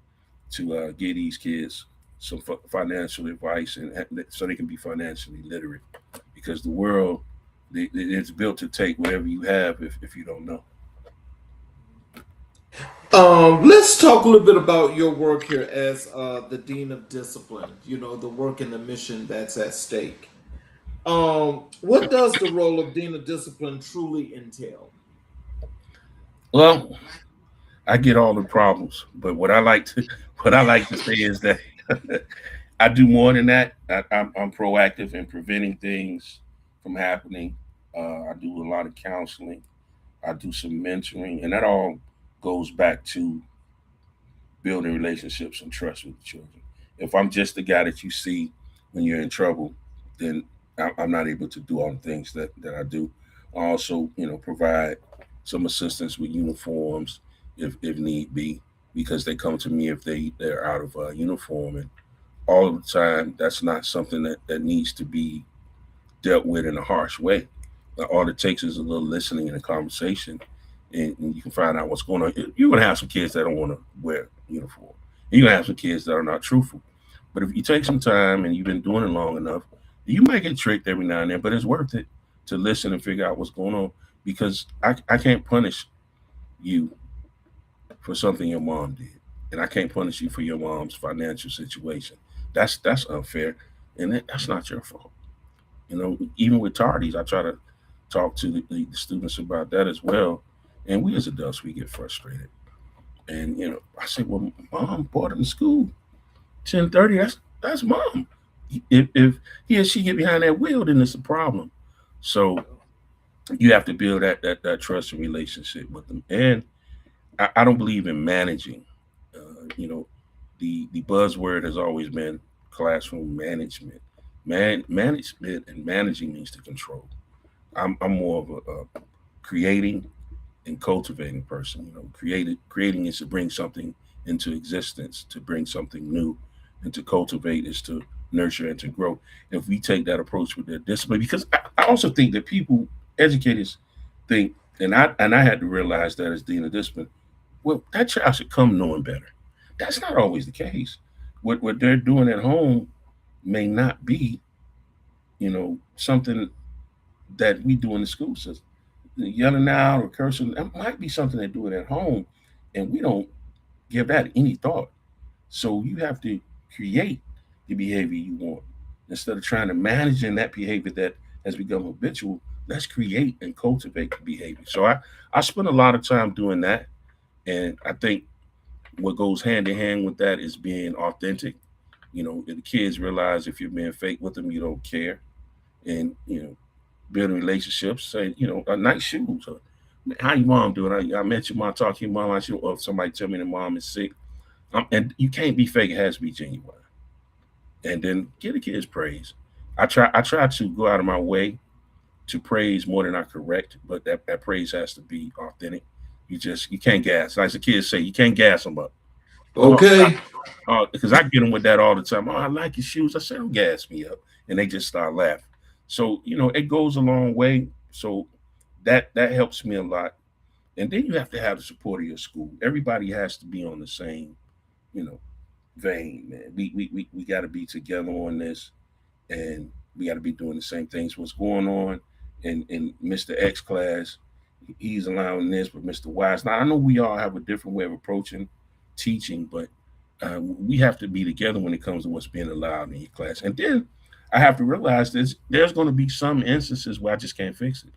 to give these kids some financial advice, and so they can be financially literate, because the world it's built to take whatever you have if you don't know. Let's talk a little bit about your work here as the Dean of Discipline, the work and the mission that's at stake. What does the role of Dean of Discipline truly entail? Well, I get all the problems, but what I like to say is that I do more than that. I'm proactive in preventing things from happening. I do a lot of counseling. I do some mentoring, and that all goes back to building relationships and trust with the children. If I'm just the guy that you see when you're in trouble, then I'm not able to do all the things that I do. I also, provide some assistance with uniforms if need be, because they come to me if they're out of uniform, and all of the time that's not something that needs to be dealt with in a harsh way. All it takes is a little listening and a conversation, and you can find out what's going on. You're going to have some kids that don't want to wear uniform. You're going to have some kids that are not truthful. But if you take some time and you've been doing it long enough, you might get tricked every now and then, but it's worth it to listen and figure out what's going on, because I can't punish you for something your mom did, and I can't punish you for your mom's financial situation. That's unfair. and that's not your fault. Even with tardies, I try to talk to the students about that as well. And we as adults, we get frustrated. And I say, well, mom brought him to school 10:30. That's mom. If he or she get behind that wheel, then it's a problem. So you have to build that trust and relationship with them. And I don't believe in managing. The buzzword has always been classroom management. Management and managing means to control. I'm more of a creating and cultivating person. Creating is to bring something into existence, to bring something new, and to cultivate is to nurture and to grow. If we take that approach with their discipline, because I also think that people, educators, think, and I had to realize that as dean of discipline, well, that child should come knowing better. That's not always the case. What they're doing at home may not be, something that we do in the school system. Yelling out or cursing, that might be something they do it at home, and we don't give that any thought. So you have to create the behavior you want instead of trying to manage in that behavior that has become habitual. Let's create and cultivate the behavior. So I spend a lot of time doing that, and I think what goes hand in hand with that is being authentic. If the kids realize if you're being fake with them, you don't care, and building relationships. Say, nice shoes. Or, how your mom doing? I met your mom, talk to your mom. Or somebody tell me the mom is sick. And you can't be fake. It has to be genuine. And then give the kids praise. I try to go out of my way to praise more than I correct, but that praise has to be authentic. You can't gas. Like the kids say, you can't gas them up. Okay. Because I get them with that all the time. Oh, I like your shoes. I said, don't gas me up. And they just start laughing. So, it goes a long way. So that helps me a lot. And then you have to have the support of your school. Everybody has to be on the same, vein, man. We got to be together on this, and we got to be doing the same things. What's going on in Mr. X class, he's allowing this, but Mr. Wise. Now, I know we all have a different way of approaching teaching, but we have to be together when it comes to what's being allowed in your class. And then I have to realize there's going to be some instances where I just can't fix it.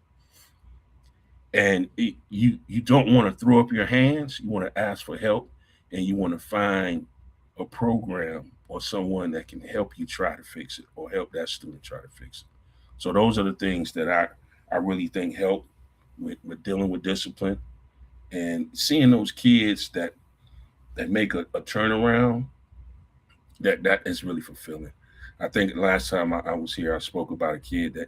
And you don't want to throw up your hands. You want to ask for help, and you want to find a program or someone that can help you try to fix it or help that student try to fix it. So those are the things that I really think help with dealing with discipline and seeing those kids that make a turnaround. That is really fulfilling. I think the last time I was here, I spoke about a kid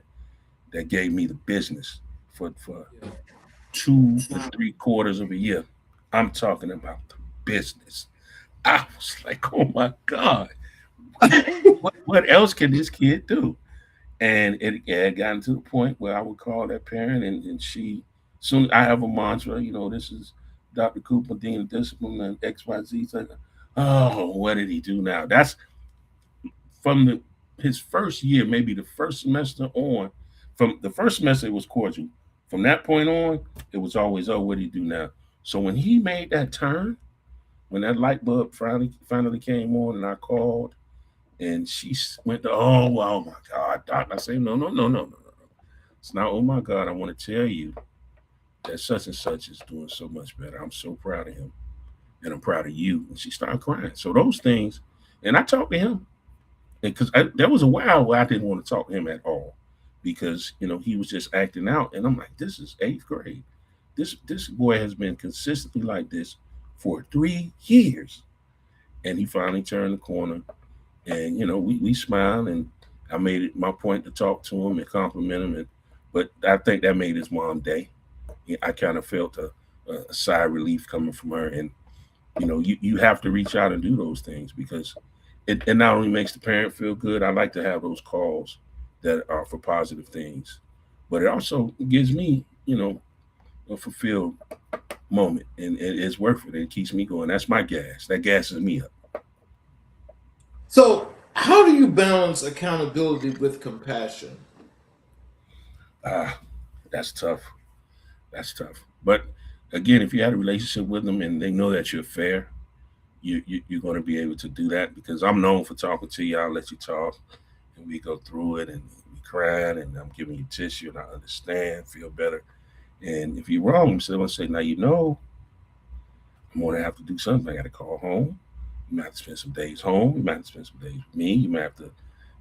that gave me the business for 2 or 3 quarters of a year. I'm talking about the business. I was like, oh my God, what else can this kid do? And it had gotten to the point where I would call that parent, and she, soon I have a mantra, this is Dr. Cooper, Dean of Discipline, and XYZ. Like, oh, what did he do now? That's from his first year, maybe the first semester on. From the first semester, it was cordial. From that point on, it was always, oh, what did he do now? So when he made that turn, when that light bulb finally came on, and I called, and she went to, oh my God, Doc. I say, no. It's not, oh my God, I want to tell you that such and such is doing so much better. I'm so proud of him, and I'm proud of you. And she started crying. So those things, and I talked to him, because there was a while where I didn't want to talk to him at all, because he was just acting out, and I'm like, this is 8th grade. This boy has been consistently like this for 3 years, and he finally turned the corner, and we smiled, and I made it my point to talk to him and compliment him, but I think that made his mom day. I kind of felt a sigh of relief coming from her, and you have to reach out and do those things, because it not only makes the parent feel good. I like to have those calls that are for positive things, but it also gives me a fulfilled moment, and it's worth it. It keeps me going. That's my gas. That gasses me up. So how do you balance accountability with compassion? That's tough. But again, if you had a relationship with them and they know that you're fair, you're going to be able to do that, because I'm known for talking to you. I'll let you talk. and we go through it, and we crying, and I'm giving you tissue, and I understand, feel better. And if you're wrong, I'm still gonna say, now I'm gonna have to do something. I got to call home. You might have to spend some days home. You might have to spend some days with me. You might have to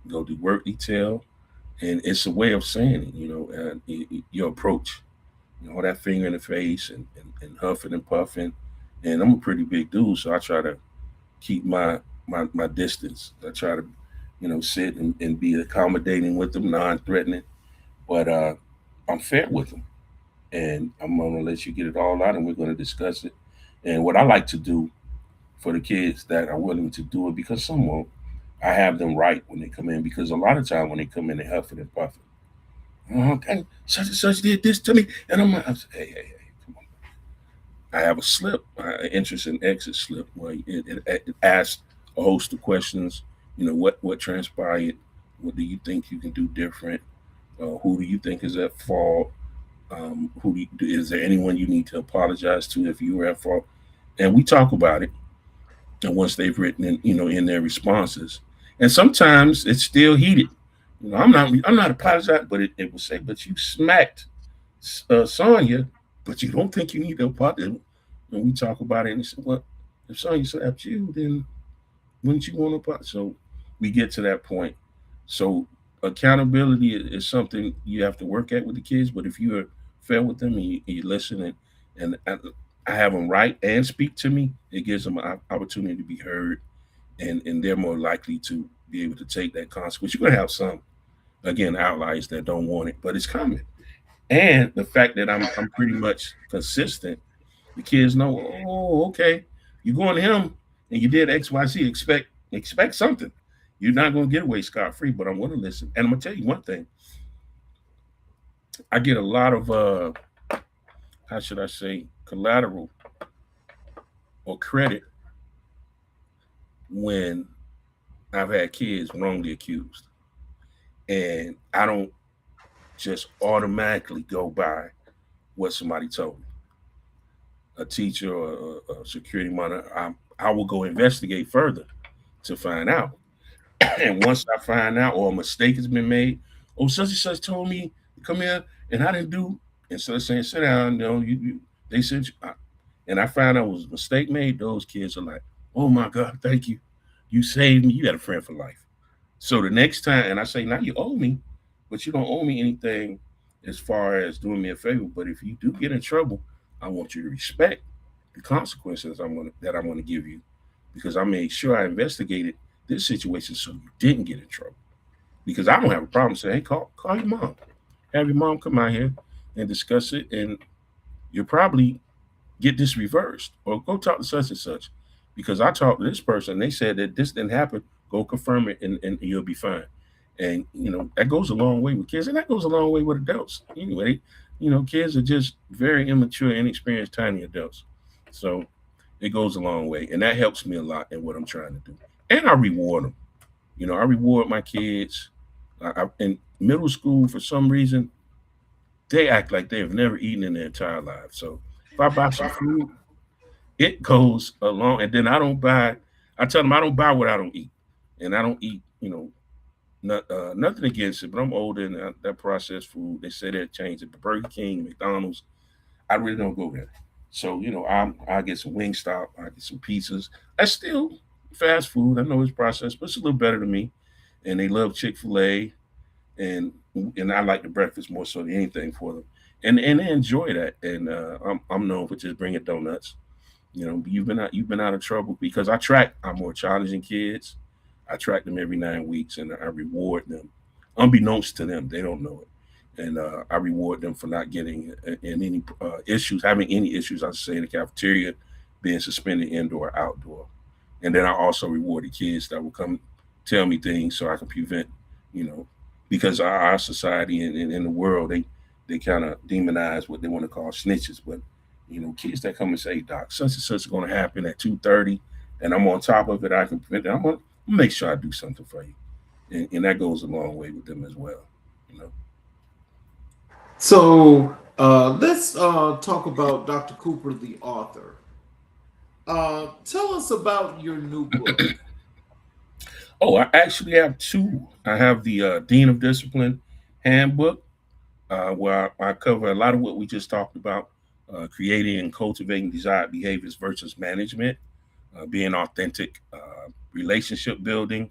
go do work detail, and it's a way of saying it, and your approach, all that finger in the face and huffing and puffing. And I'm a pretty big dude, so I try to keep my distance. I try to, sit and be accommodating with them, non-threatening, but I'm fair with them, and I'm gonna let you get it all out, and we're gonna discuss it. And what I like to do for the kids that are willing to do it, because some won't, I have them write when they come in, because a lot of time when they come in, they huffing and puffing. Okay, such and such did this to me, and I say, hey, come on. I have a slip, an interest and exit slip, where it asks a host of questions. What transpired? What do you think you can do different? Who do you think is at fault? Is there anyone you need to apologize to if you were at fault? And we talk about it. And once they've written in their responses, and sometimes it's still heated. I'm not apologizing, but it will say, but you smacked Sonya, but you don't think you need to apologize. And we talk about it, and he said, well, if Sonya slapped you, then wouldn't you want to apologize? So we get to that point. So accountability is something you have to work at with the kids. But if you're fair with them and you listen, and I have them write and speak to me, it gives them an opportunity to be heard, and they're more likely to be able to take that consequence. You're going to have some, again, outliers that don't want it, but it's coming. And the fact that I'm pretty much consistent, the kids know, oh, okay, you're going to him and you did XYZ, expect something. You're not going to get away scot-free, but I'm going to listen. And I'm going to tell you one thing. I get a lot of, how should I say, collateral or credit when I've had kids wrongly accused. And I don't just automatically go by what somebody told me. A teacher or a security monitor, I will go investigate further to find out. And once I find out, or a mistake has been made, oh, such and such told me to come here and I didn't do, instead of saying, sit down, they said, and I found out it was a mistake made, those kids are like, oh my God, thank you. You saved me. You got a friend for life. So the next time, and I say, now you owe me, but you don't owe me anything as far as doing me a favor. But if you do get in trouble, I want you to respect the consequences that I'm gonna give you, because I made sure I investigated this situation so you didn't get in trouble. Because I don't have a problem saying, hey, call your mom. Have your mom come out here and discuss it, and you'll probably get this reversed, or go talk to such and such. Because I talked to this person, they said that this didn't happen. Go confirm it, and you'll be fine. And that goes a long way with kids, and that goes a long way with adults. Anyway, kids are just very immature, inexperienced, tiny adults. So it goes a long way, and that helps me a lot in what I'm trying to do. And I reward them. I reward my kids. In middle school, for some reason, they act like they have never eaten in their entire lives. So if I buy some food, it goes along. And then I tell them I don't buy what I don't eat. And I don't eat, nothing against it, but I'm older, and that processed food, they say that changed it. But Burger King, McDonald's, I really don't go there. So, I get some Wingstop, I get some pizzas. That's still fast food. I know it's processed, but it's a little better to me. And they love Chick-fil-A, and I like the breakfast more so than anything for them. And they enjoy that. And I'm known for just bringing donuts. You've been out of trouble, because I track our more challenging kids. I track them every 9 weeks, and I reward them, unbeknownst to them. They don't know it, and I reward them for not getting in any issues, having any issues. I say in the cafeteria, being suspended indoor or outdoor, and then I also reward the kids that will come tell me things so I can prevent, because our society and in the world, they kind of demonize what they want to call snitches, but kids that come and say, Doc, such and such is going to happen at 2:30, and I'm on top of it, I can prevent it. I'm going to make sure I do something for you. And that goes a long way with them as well. So let's talk about Dr. Cooper, the author. Tell us about your new book. Oh, I actually have two. I have the Dean of Discipline handbook, where I cover a lot of what we just talked about, creating and cultivating desired behaviors versus management, being authentic, relationship building,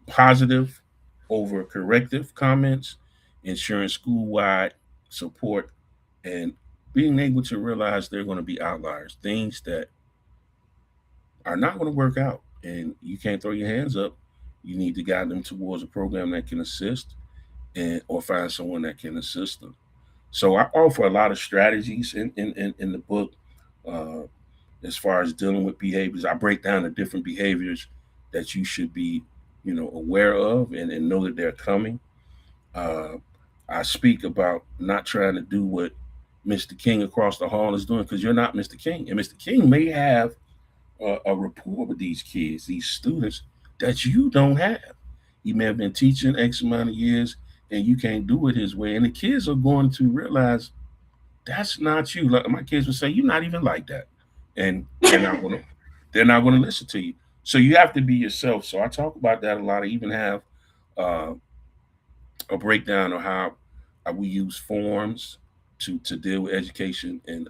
positive over corrective comments, ensuring school wide support, and being able to realize they're going to be outliers, things that are not going to work out. And you can't throw your hands up. You need to guide them towards a program that can assist, and or find someone that can assist them. So I offer a lot of strategies in the book, uh, as far as dealing with behaviors. I break down the different behaviors that you should be, aware of, and know that they're coming. Uh, I speak about not trying to do what Mr. King across the hall is doing, because you're not Mr. King, and Mr. King may have a rapport with these kids, these students that you don't have. He may have been teaching X amount of years, and you can't do it his way, and the kids are going to realize that's not you. Like my kids would say, "You're not even like that," and they're not going to listen to you. So you have to be yourself. So I talk about that a lot. I even have uh, a breakdown of how we use forms to deal with education and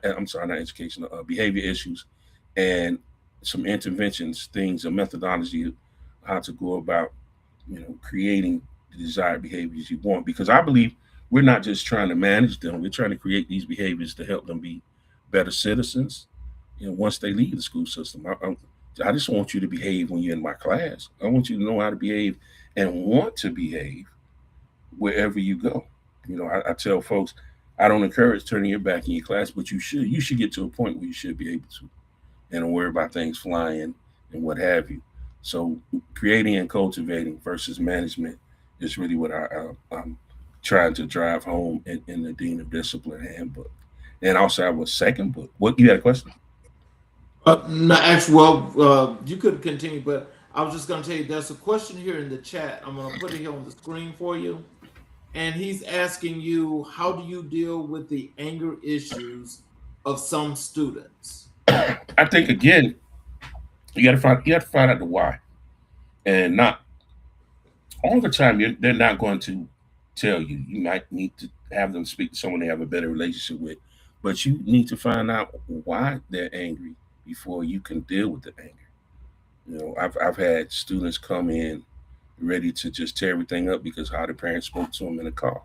I'm sorry, not education, behavior issues, and some interventions, things, a methodology, how to go about, creating the desired behaviors you want. Because I believe we're not just trying to manage them; we're trying to create these behaviors to help them be better citizens. Once they leave the school system, I just want you to behave when you're in my class. I want you to know how to behave and want to behave wherever you go. I tell folks, I don't encourage turning your back in your class, but you should. You should get to a point where you should be able to, and don't worry about things flying and what have you. So, creating and cultivating versus management is really what I'm trying to drive home in the Dean of Discipline handbook. And also, I have a second book. What you had a question? No, actually, well, you could continue, but I was just going to tell you there's a question here in the chat. I'm going to put it here on the screen for you. And he's asking you, how do you deal with the anger issues of some students? I think again, you have to find out the why, and not all the time. They're not going to tell you. You might need to have them speak to someone they have a better relationship with, but you need to find out why they're angry before you can deal with the anger. I've had students come in ready to just tear everything up because how the parents spoke to them in the car.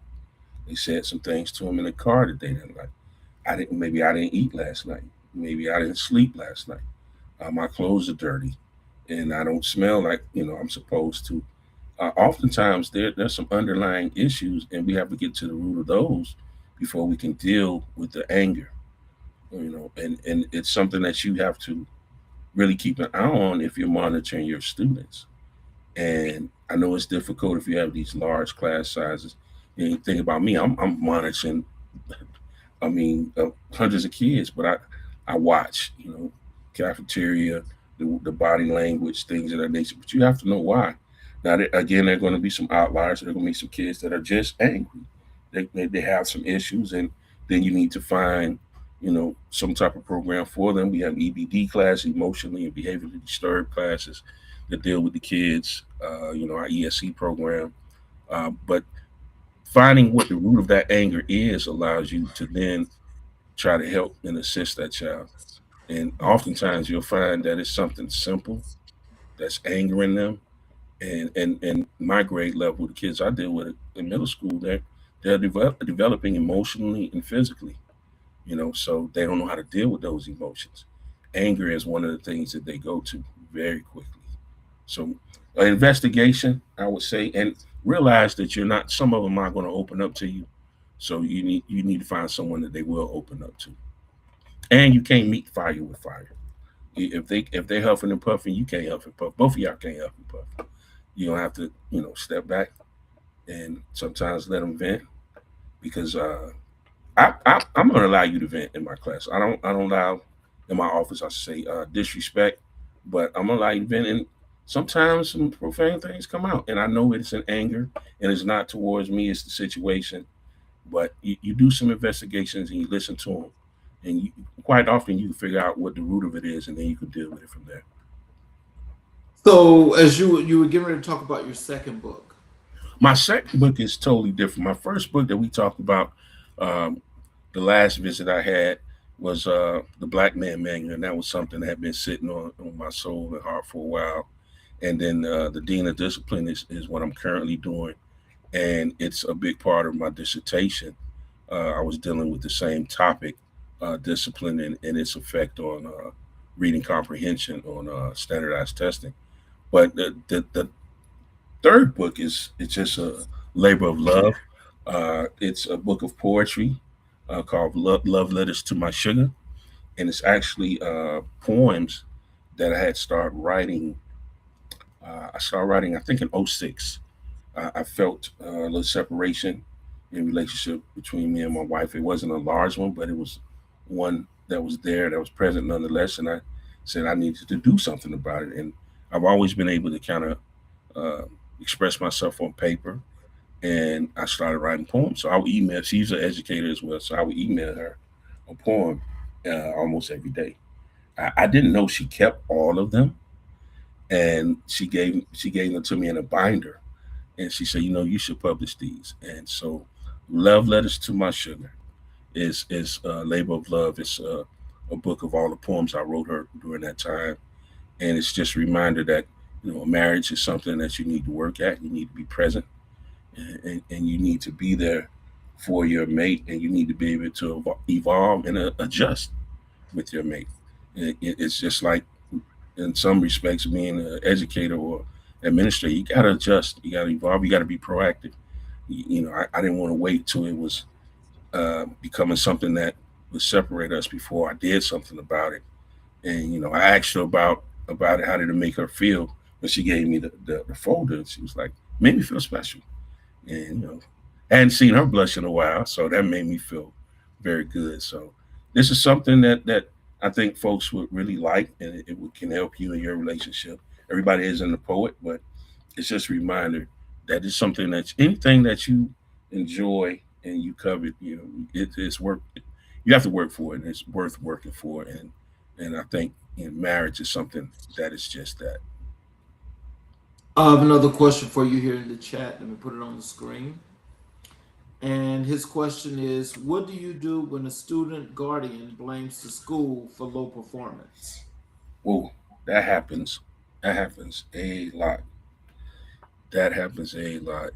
They said some things to them in the car that they didn't like. Maybe I didn't eat last night. Maybe I didn't sleep last night. My clothes are dirty, and I don't smell like I'm supposed to. Oftentimes there's some underlying issues, and we have to get to the root of those before we can deal with the anger. And it's something that you have to really keep an eye on if you're monitoring your students. And I know it's difficult if you have these large class sizes. And you think about me, I'm monitoring, hundreds of kids, but I watch, cafeteria, the body language, things of that nature. But you have to know why. Now, again, there are going to be some outliers. There are going to be some kids that are just angry. They have some issues, and then you need to find, some type of program for them. We have EBD class, emotionally and behaviorally disturbed classes that deal with the kids. Our ESC program, but finding what the root of that anger is allows you to then try to help and assist that child. And oftentimes you'll find that it's something simple that's angering them. And my grade level, the kids I deal with in middle school, they're developing emotionally and physically. So they don't know how to deal with those emotions. Anger is one of the things that they go to very quickly. So, an investigation, I would say, and realize that you're not. Some of them aren't going to open up to you, so you need to find someone that they will open up to. And you can't meet fire with fire. If they're huffing and puffing, you can't huff and puff. Both of y'all can't huff and puff. You don't have to step back and sometimes let them vent, because I'm going to allow you to vent in my class. I don't allow in my office, I say, disrespect, but I'm going to allow you to vent. And sometimes some profane things come out, and I know it's in anger, and it's not towards me, it's the situation. But you do some investigations and you listen to them, and quite often you can figure out what the root of it is, and then you can deal with it from there. So, as you were getting ready to talk about your second book. My second book is totally different. My first book that we talked about, um, the last visit I had was the Black Man Manual, and that was something that had been sitting on my soul and heart for a while. And then the Dean of Discipline is what I'm currently doing, and it's a big part of my dissertation. I was dealing with the same topic, discipline and its effect on reading comprehension on standardized testing. But the third book is it's just a labor of love. It's a book of poetry called Love Letters to My Sugar, and it's actually poems that I had started writing. I started writing, I think, in '06. I felt a little separation in relationship between me and my wife. It wasn't a large one, but it was one that was there, that was present nonetheless. And I said I needed to do something about it. And I've always been able to kind of uh, express myself on paper. And I started writing poems. So I would email. She's an educator as well, so I would email her a poem almost every day. I didn't know she kept all of them, and she gave them to me in a binder, and she said, you should publish these. And so, Love Letters to My Sugar is Labor of Love. It's a book of all the poems I wrote her during that time, and it's just a reminder that marriage is something that you need to work at. You need to be present, and you need to be there for your mate, and you need to be able to evolve and adjust with your mate. It's just like, in some respects, being an educator or administrator, you got to adjust, you got to evolve, you got to be proactive. I didn't want to wait till it was becoming something that would separate us before I did something about it. And I asked her about it, how did it make her feel when she gave me the folder. And she was like, made me feel special. And I hadn't seen her blush in a while, so that made me feel very good. So this is something that I think folks would really like, and can help you in your relationship. Everybody isn't a poet, but it's just a reminder that it's something that's anything that you enjoy and you covet. It's work. You have to work for it, and it's worth working for. And I think marriage is something that is just that. I have another question for you here in the chat. Let me put it on the screen. And his question is, what do you do when a student guardian blames the school for low performance? Whoa, that happens. That happens a lot. That happens a lot.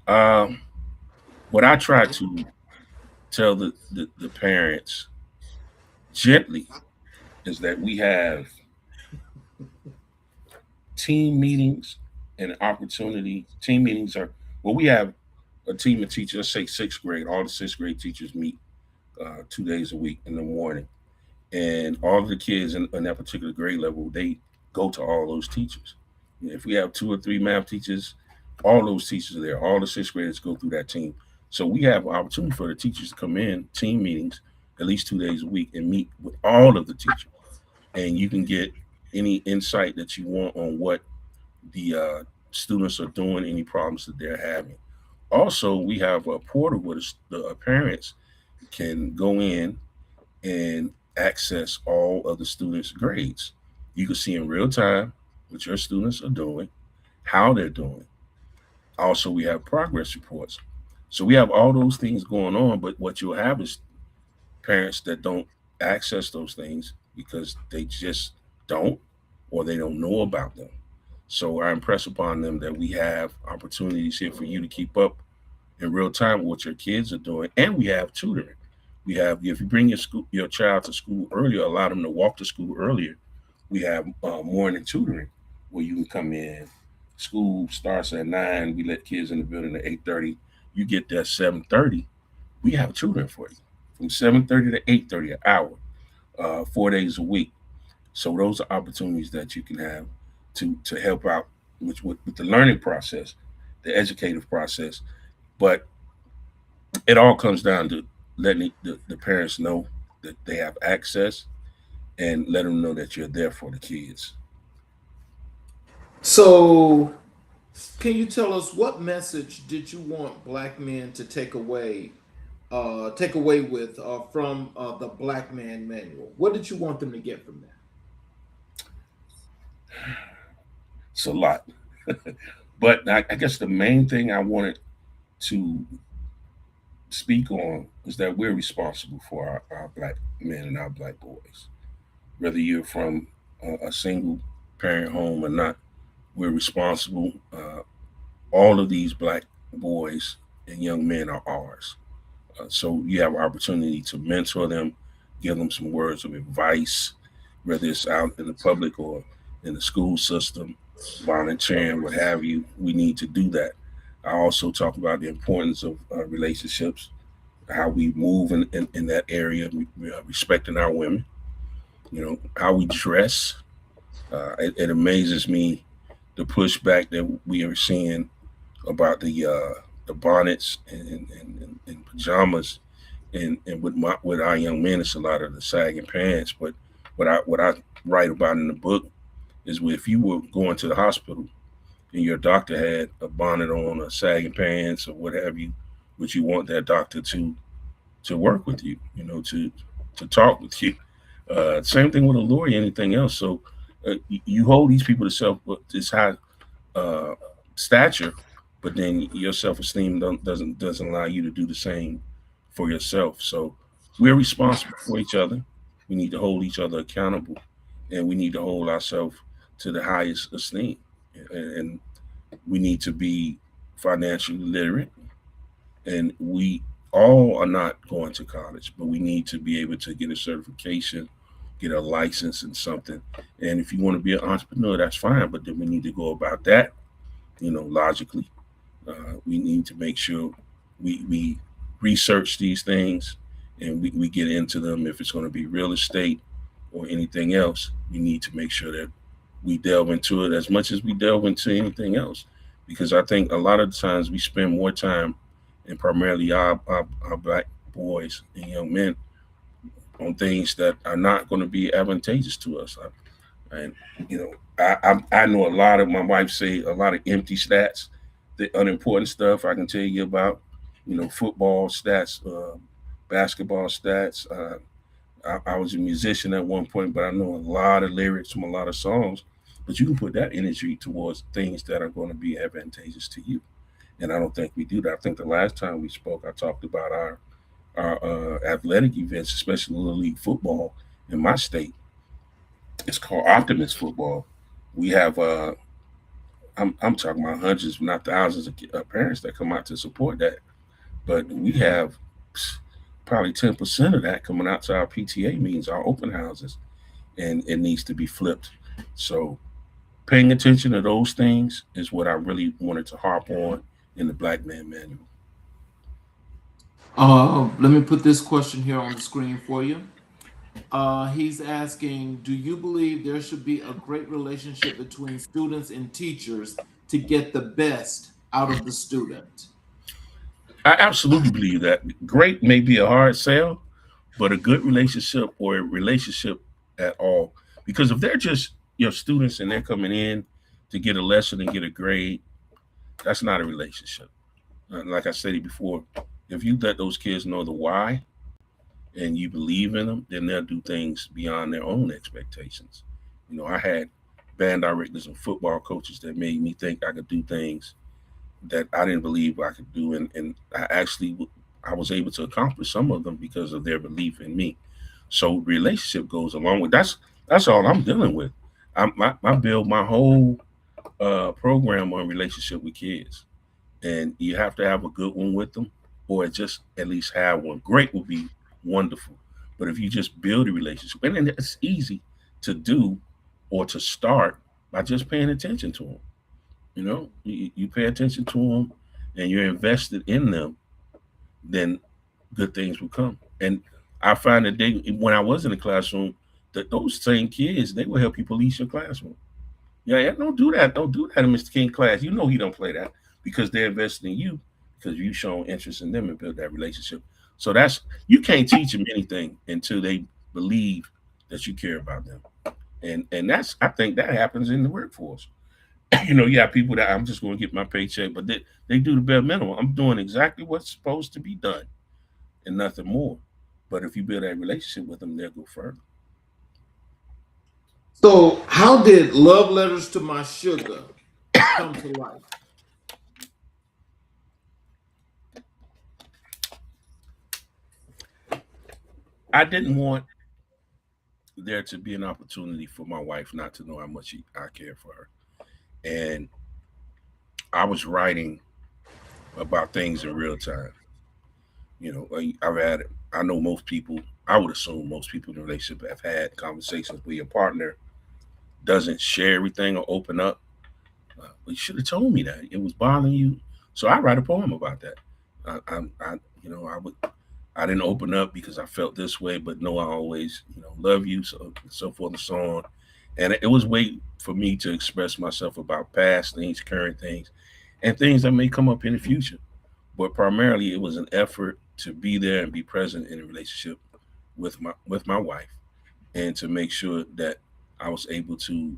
Um, what I try to tell the parents gently is that we have team meetings and opportunity. Team meetings are, well, we have a team of teachers, let's say sixth grade, all the sixth grade teachers meet 2 days a week in the morning. And all of the kids in that particular grade level, they go to all those teachers. If we have two or three math teachers, all those teachers are there. All the sixth graders go through that team. So we have an opportunity for the teachers to come in team meetings at least 2 days a week and meet with all of the teachers. And you can get any insight that you want on what the students are doing, any problems that they're having. Also, we have a portal where the parents can go in and access all of the students' grades. You can see in real time what your students are doing, how they're doing. Also, we have progress reports. So we have all those things going on, but what you'll have is parents that don't access those things because they just don't, or they don't know about them. So I impress upon them that we have opportunities here for you to keep up in real time what your kids are doing, and we have tutoring. We have, if you bring your child to school earlier, allow them to walk to school earlier. We have morning tutoring where you can come in. School starts at 9. We let kids in the building at 8:30. You get there at 7:30. We have tutoring for you from 7:30 to 8:30, an hour, 4 days a week. So those are opportunities that you can have to help out with the learning process, the educative process. But it all comes down to letting the parents know that they have access, and let them know that you're there for the kids. So, can you tell us what message did you want black men to take away with from the Black Man Manual? What did you want them to get from that? It's a lot. But I guess the main thing I wanted to speak on is that we're responsible for our black men and our black boys. Whether you're from a single parent home or not, we're responsible. All of these black boys and young men are ours. So you have an opportunity to mentor them, give them some words of advice, whether it's out in the public or in the school system, volunteering, what have you. We need to do that. I also talk about the importance of relationships, how we move in that area, respecting our women, how we dress. It amazes me the pushback that we are seeing about the bonnets and pajamas, and with our young men, it's a lot of the sagging pants. But what I write about in the book is if you were going to the hospital and your doctor had a bonnet on or sagging pants or what have you, would you want that doctor to work with you, to talk with you? Same thing with a lawyer, anything else. So you hold these people to this high uh, stature, but then your self esteem doesn't allow you to do the same for yourself. So we're responsible for each other. We need to hold each other accountable, and we need to hold ourselves to the highest esteem. And we need to be financially literate, and we all are not going to college, but we need to be able to get a certification, get a license in something. And if you want to be an entrepreneur, that's fine, but then we need to go about that, logically. We need to make sure we research these things and we get into them. If it's going to be real estate or anything else, we need to make sure that we delve into it as much as we delve into anything else. Because I think a lot of the times we spend more time, and primarily our black boys and young men, on things that are not going to be advantageous to us. And I know a lot of, my wife say, a lot of empty stats, the unimportant stuff I can tell you about, football stats, basketball stats. I was a musician at one point, but I know a lot of lyrics from a lot of songs. But you can put that energy towards things that are going to be advantageous to you. And I don't think we do that. I think the last time we spoke, I talked about our athletic events, especially Little League football in my state. It's called Optimist football. We have I'm talking about hundreds, if not thousands of parents that come out to support that. But we have probably 10% of that coming out to our PTA meetings, our open houses, and it needs to be flipped. So paying attention to those things is what I really wanted to harp on in the Black Man Manual. Let me put this question here on the screen for you. He's asking, do you believe there should be a great relationship between students and teachers to get the best out of the student? I absolutely believe that. Great may be a hard sell, but a good relationship, or a relationship at all. Because if they're just your students and they're coming in to get a lesson and get a grade, that's not a relationship. Like I said before, if you let those kids know the why and you believe in them, then they'll do things beyond their own expectations. I had band directors and football coaches that made me think I could do things that I didn't believe I could do, and I was able to accomplish some of them because of their belief in me. So relationship goes along with that's all I'm dealing with. I build my whole program on relationship with kids, and you have to have a good one with them, or just at least have one. Great would be wonderful, but if you just build a relationship, and then it's easy to do or to start by just paying attention to them. You pay attention to them and you're invested in them, then good things will come. And I find that when I was in the classroom, that those same kids, they will help you police your classroom. Yeah, don't do that. Don't do that in Mr. King class. He don't play that because they're invested in you, because you've shown interest in them and build that relationship. So you can't teach them anything until they believe that you care about them. And I think that happens in the workforce. You have people that I'm just going to get my paycheck, but they do the bare minimum. I'm doing exactly what's supposed to be done and nothing more. But if you build that relationship with them, they'll go further. So, how did Love Letters to My Sugar come to life? I didn't want there to be an opportunity for my wife not to know how much I care for her. And I was writing about things in real time. You know, I know most people, I would assume most people in a relationship have had conversations where your partner doesn't share everything or open up. Well, you should have told me that it was bothering you. So I write a poem about that. You know, I didn't open up because I felt this way, but no, I always, you know, love you, so forth and so on. And it was a way for me to express myself about past things, current things, and things that may come up in the future. But primarily, it was an effort to be there and be present in a relationship with my wife, and to make sure that I was able to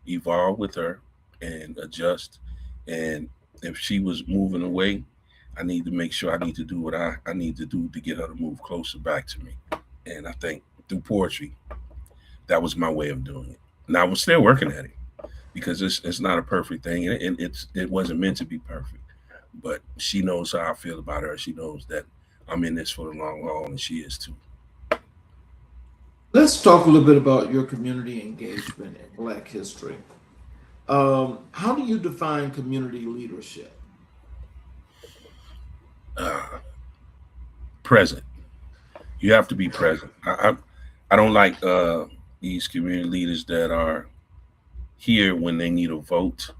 evolve with her and adjust. And if she was moving away, I need to make sure I need to do what I need to do to get her to move closer back to me. And I think through poetry, that was my way of doing it. Now I'm still working at it because it's not a perfect thing, and it wasn't meant to be perfect. But she knows how I feel about her. She knows that I'm in this for the long haul, and she is too. Let's talk a little bit about your community engagement in Black history. How do you define community leadership? Uh, Present. You have to be present. I don't like these community leaders that are here when they need a vote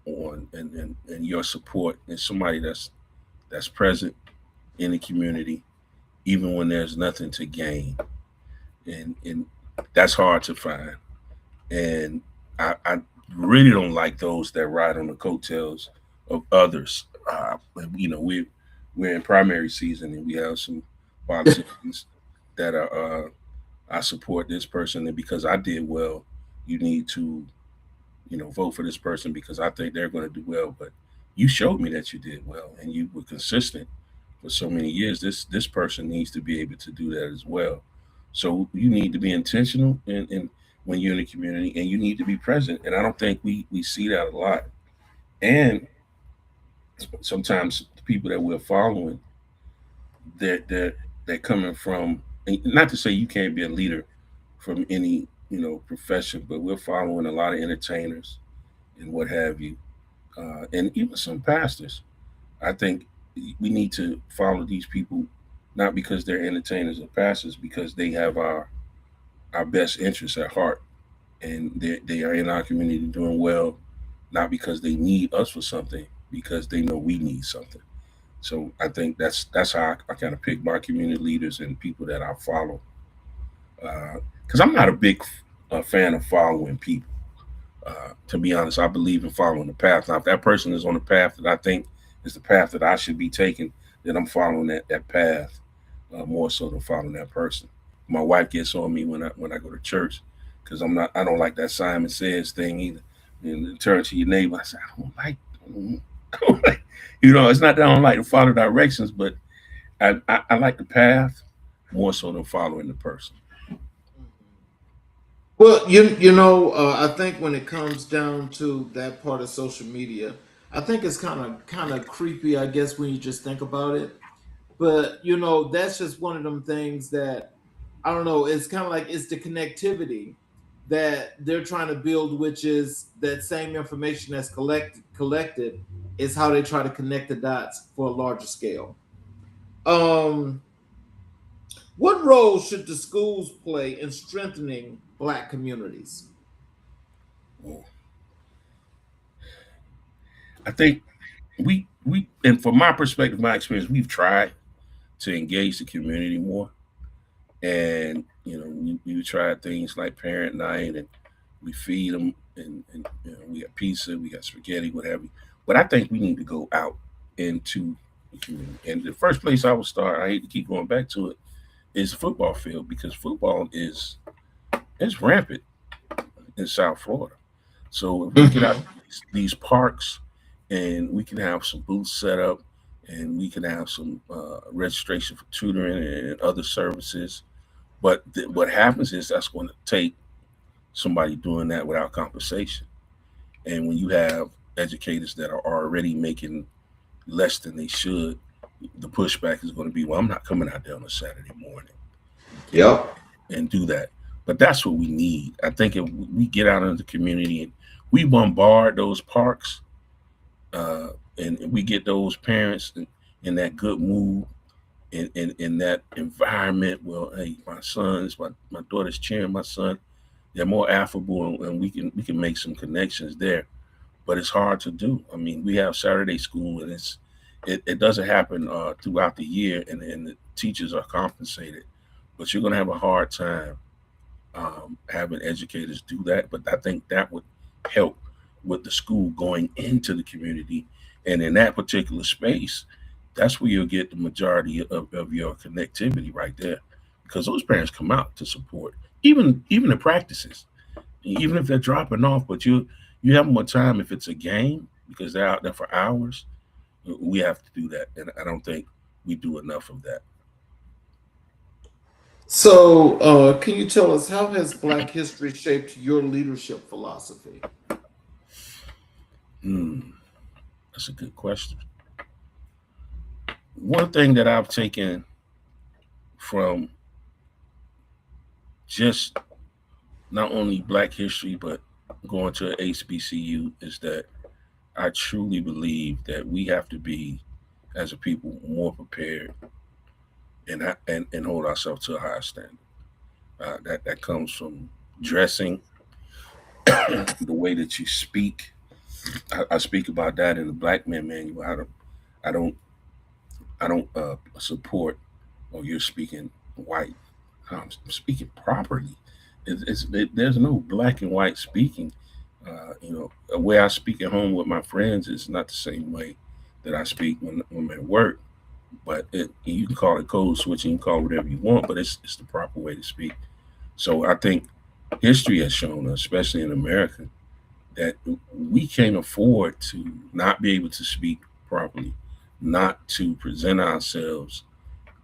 on and your support, and somebody that's present in the community even when there's nothing to gain, and that's hard to find. And I really don't like those that ride on the coattails of others. You know, we're in primary season, and we have some politicians that are I support this person, and because I did well, you need to, you know, vote for this person because I think they're going to do well. But you showed me that you did well, and you were consistent for so many years. This person needs to be able to do that as well. So you need to be intentional in when you're in the community, and you need to be present. And I don't think we see that a lot. And sometimes the people that we're following, they're coming from, and not to say you can't be a leader from any, you know, profession, but we're following a lot of entertainers and what have you, and even some pastors. I think we need to follow these people not because they're entertainers or pastors, because they have our best interests at heart, and they are in our community doing well, not because they need us for something, because they know we need something. So I think that's how I kind of pick my community leaders and people that I follow, because I'm not a big fan of following people. To be honest, I believe in following the path. Now, if that person is on the path that I think is the path that I should be taking, then I'm following that path more so than following that person. My wife gets on me when I go to church because I don't like that Simon Says thing either. And turn to your neighbor. I say I don't like you know, it's not that I don't like to follow directions, but I like the path more so than following the person. Well, I think when it comes down to that part of social media, I think it's kind of creepy, I guess, when you just think about it. But that's just one of them things that I don't know. It's kind of like it's the connectivity that they're trying to build, which is that same information that's collected is how they try to connect the dots for a larger scale. Um, what role should the schools play in strengthening Black communities? Well, I think we and from my perspective, my experience, we've tried to engage the community more. And you know, we tried things like parent night, and we feed them, and you know, we got pizza, we got spaghetti, what have you. But I think we need to go out into the community. And the first place I would start, I hate to keep going back to it, is the football field, because football is rampant in South Florida. So if we get out these parks, and we can have some booths set up, and we can have some registration for tutoring and other services. But what happens is that's going to take somebody doing that without compensation. And when you have educators that are already making less than they should, the pushback is going to be, well, I'm not coming out there on a Saturday morning Yep. and do that. But that's what we need. I think if we get out into the community and we bombard those parks, uh, and we get those parents in that good mood, in that environment. Well, hey, my daughter's cheering my son. They're more affable, and we can make some connections there. But it's hard to do. I mean, we have Saturday school, and it doesn't happen throughout the year, and the teachers are compensated. But you're going to have a hard time having educators do that. But I think that would help with the school going into the community, and in that particular space, that's where you'll get the majority of your connectivity right there, because those parents come out to support, even the practices, even if they're dropping off. But you have more time if it's a game because they're out there for hours. We have to do that, and I don't think we do enough of that. So, can you tell us how has Black history shaped your leadership philosophy? Hmm, that's a good question. One thing that I've taken from just not only Black history but going to HBCU is that I truly believe that we have to be, as a people, more prepared and hold ourselves to a higher standard. That comes from dressing, the way that you speak. I speak about that in the Black Men Manual. I don't I don't support. Oh, you're speaking white. I'm speaking properly. There's no black and white speaking. The way I speak at home with my friends is not the same way that I speak when I'm at work. But you can call it code switching, you can call it whatever you want, but it's the proper way to speak. So I think history has shown us, especially in America, that we can't afford to not be able to speak properly, not to present ourselves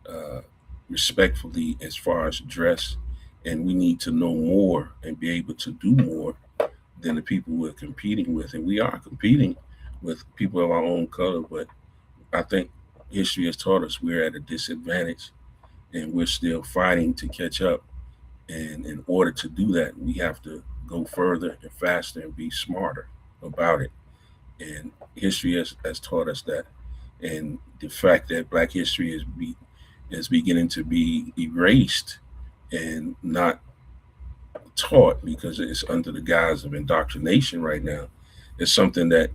uh, respectfully as far as dress, and we need to know more and be able to do more than the people we're competing with. And we are competing with people of our own color, but I think history has taught us we're at a disadvantage and we're still fighting to catch up. And in order to do that, we have to go further and faster and be smarter about it. And history has taught us that. And the fact that Black history is beginning to be erased and not taught because it's under the guise of indoctrination right now is something that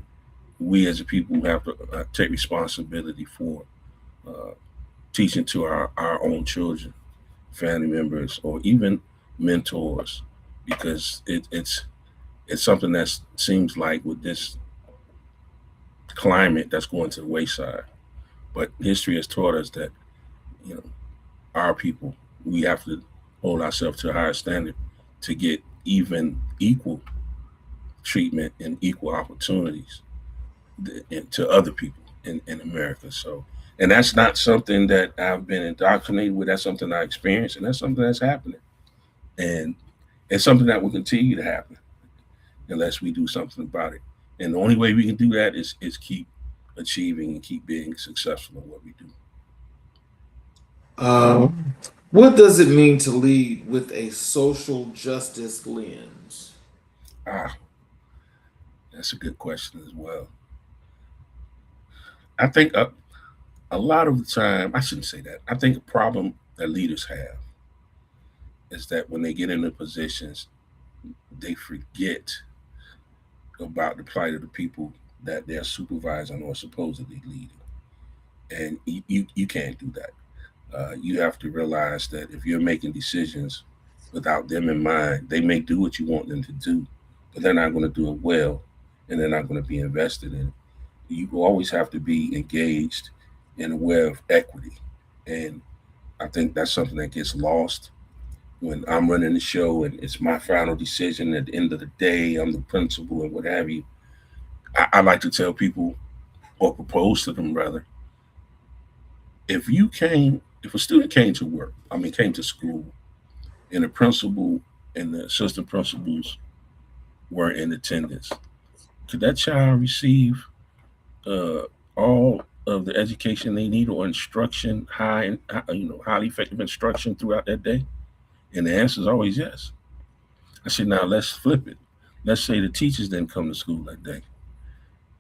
we as a people have to take responsibility for, uh, teaching to our own children, family members, or even mentors, because it's something that seems like with this climate that's going to the wayside. But history has taught us that you know our people, we have to hold ourselves to a higher standard to get even equal treatment and equal opportunities to other people in America. So, and that's not something that I've been indoctrinated with. That's something I experienced, and that's something that's happening, and it's something that will continue to happen unless we do something about it. And the only way we can do that is keep achieving and keep being successful in what we do. What does it mean to lead with a social justice lens? Ah, that's a good question as well. I think a lot of the time, I shouldn't say that. I think a problem that leaders have is that when they get into positions, they forget about the plight of the people that they're supervising or supposedly leading. And you can't do that. You have to realize that if you're making decisions without them in mind, they may do what you want them to do, but they're not going to do it well, and they're not going to be invested in it. You always have to be engaged and aware of equity. And I think that's something that gets lost when I'm running the show and it's my final decision. At the end of the day, I'm the principal and what have you. I like to tell people, or propose to them rather, if a student came to work, I mean, came to school, and the principal and the assistant principals were in attendance, could that child receive uh, all of the education they need or instruction, highly effective instruction throughout that day? And the answer is always yes. I said, now let's flip it. Let's say the teachers didn't come to school that day.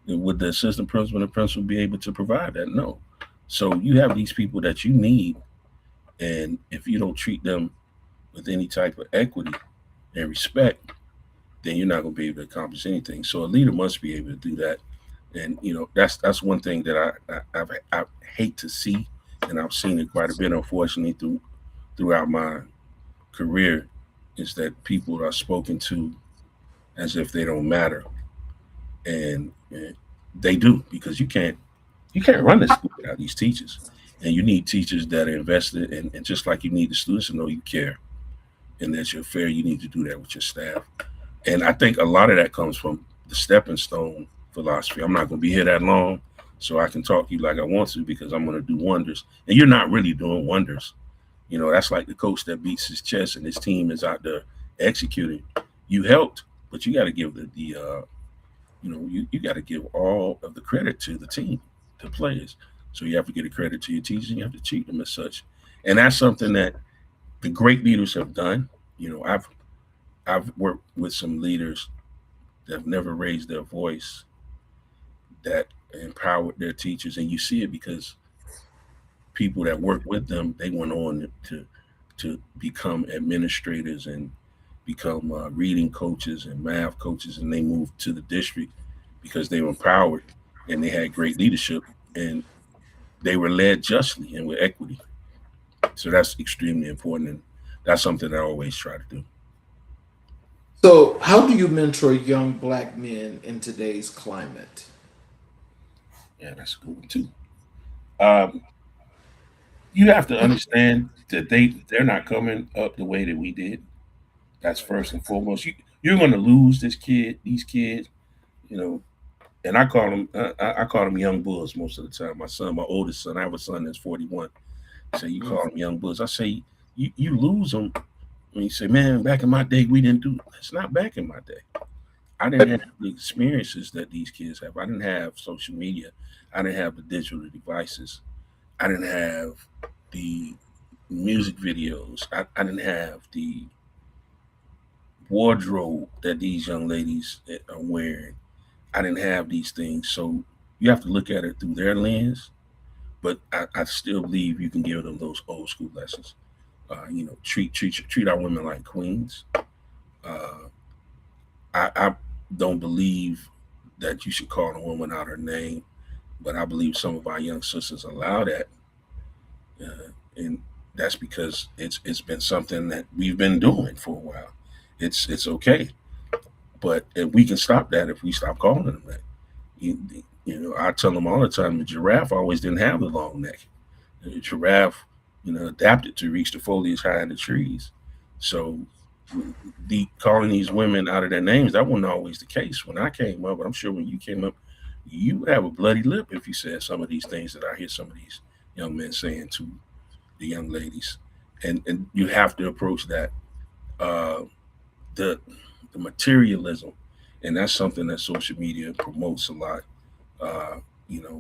Would the assistant principal and the principal be able to provide that? No. So you have these people that you need, and if you don't treat them with any type of equity and respect, then you're not going to be able to accomplish anything. So a leader must be able to do that, and that's one thing that I hate to see, and I've seen it quite a bit, unfortunately, throughout my career, is that people are spoken to as if they don't matter, and they do, because you can't run this school without these teachers, and you need teachers that are invested, and just like you need the students to know you care and that you're fair, you need to do that with your staff. And I think a lot of that comes from the stepping stone philosophy. I'm not going to be here that long, so I can talk to you like I want to, because I'm going to do wonders. And you're not really doing wonders. That's like the coach that beats his chest and his team is out there executing. You helped, but you got to give you got to give all of the credit to the team, to players. So you have to give the credit to your teachers, and you have to treat them as such. And that's something that the great leaders have done. I've worked with some leaders that have never raised their voice, that empowered their teachers, and you see it because people that work with them, they went on to become administrators and become reading coaches and math coaches, and they moved to the district because they were empowered and they had great leadership, and they were led justly and with equity. So that's extremely important, and that's something I always try to do. So, how do you mentor young black men in today's climate? Yeah, that's a good one too. Um, you have to understand that they're not coming up the way that we did. That's first and foremost. You're going to lose these kids, you know. And I call them young bulls most of the time. My oldest son, I have a son that's 41. So you call them young bulls. I say you lose them when you say, man, back in my day we didn't do. It's not back in my day. I didn't have the experiences that these kids have. I didn't have social media. I didn't have the digital devices. I didn't have the music videos. I didn't have the wardrobe that these young ladies are wearing. I didn't have these things. So you have to look at it through their lens. But I still believe you can give them those old school lessons. Treat our women like queens. Uh, I don't believe that you should call a woman out her name, but I believe some of our young sisters allow that, and that's because it's been something that we've been doing for a while. It's okay, but if we can stop that if we stop calling them that. You, I tell them all the time, the giraffe always didn't have the long neck. The giraffe, adapted to reach the foliage high in the trees. So calling these women out of their names, that wasn't always the case when I came up. But I'm sure when you came up, you would have a bloody lip if you said some of these things that I hear some of these young men saying to the young ladies. And you have to approach that uh, the the materialism, and that's something that social media promotes a lot. Uh,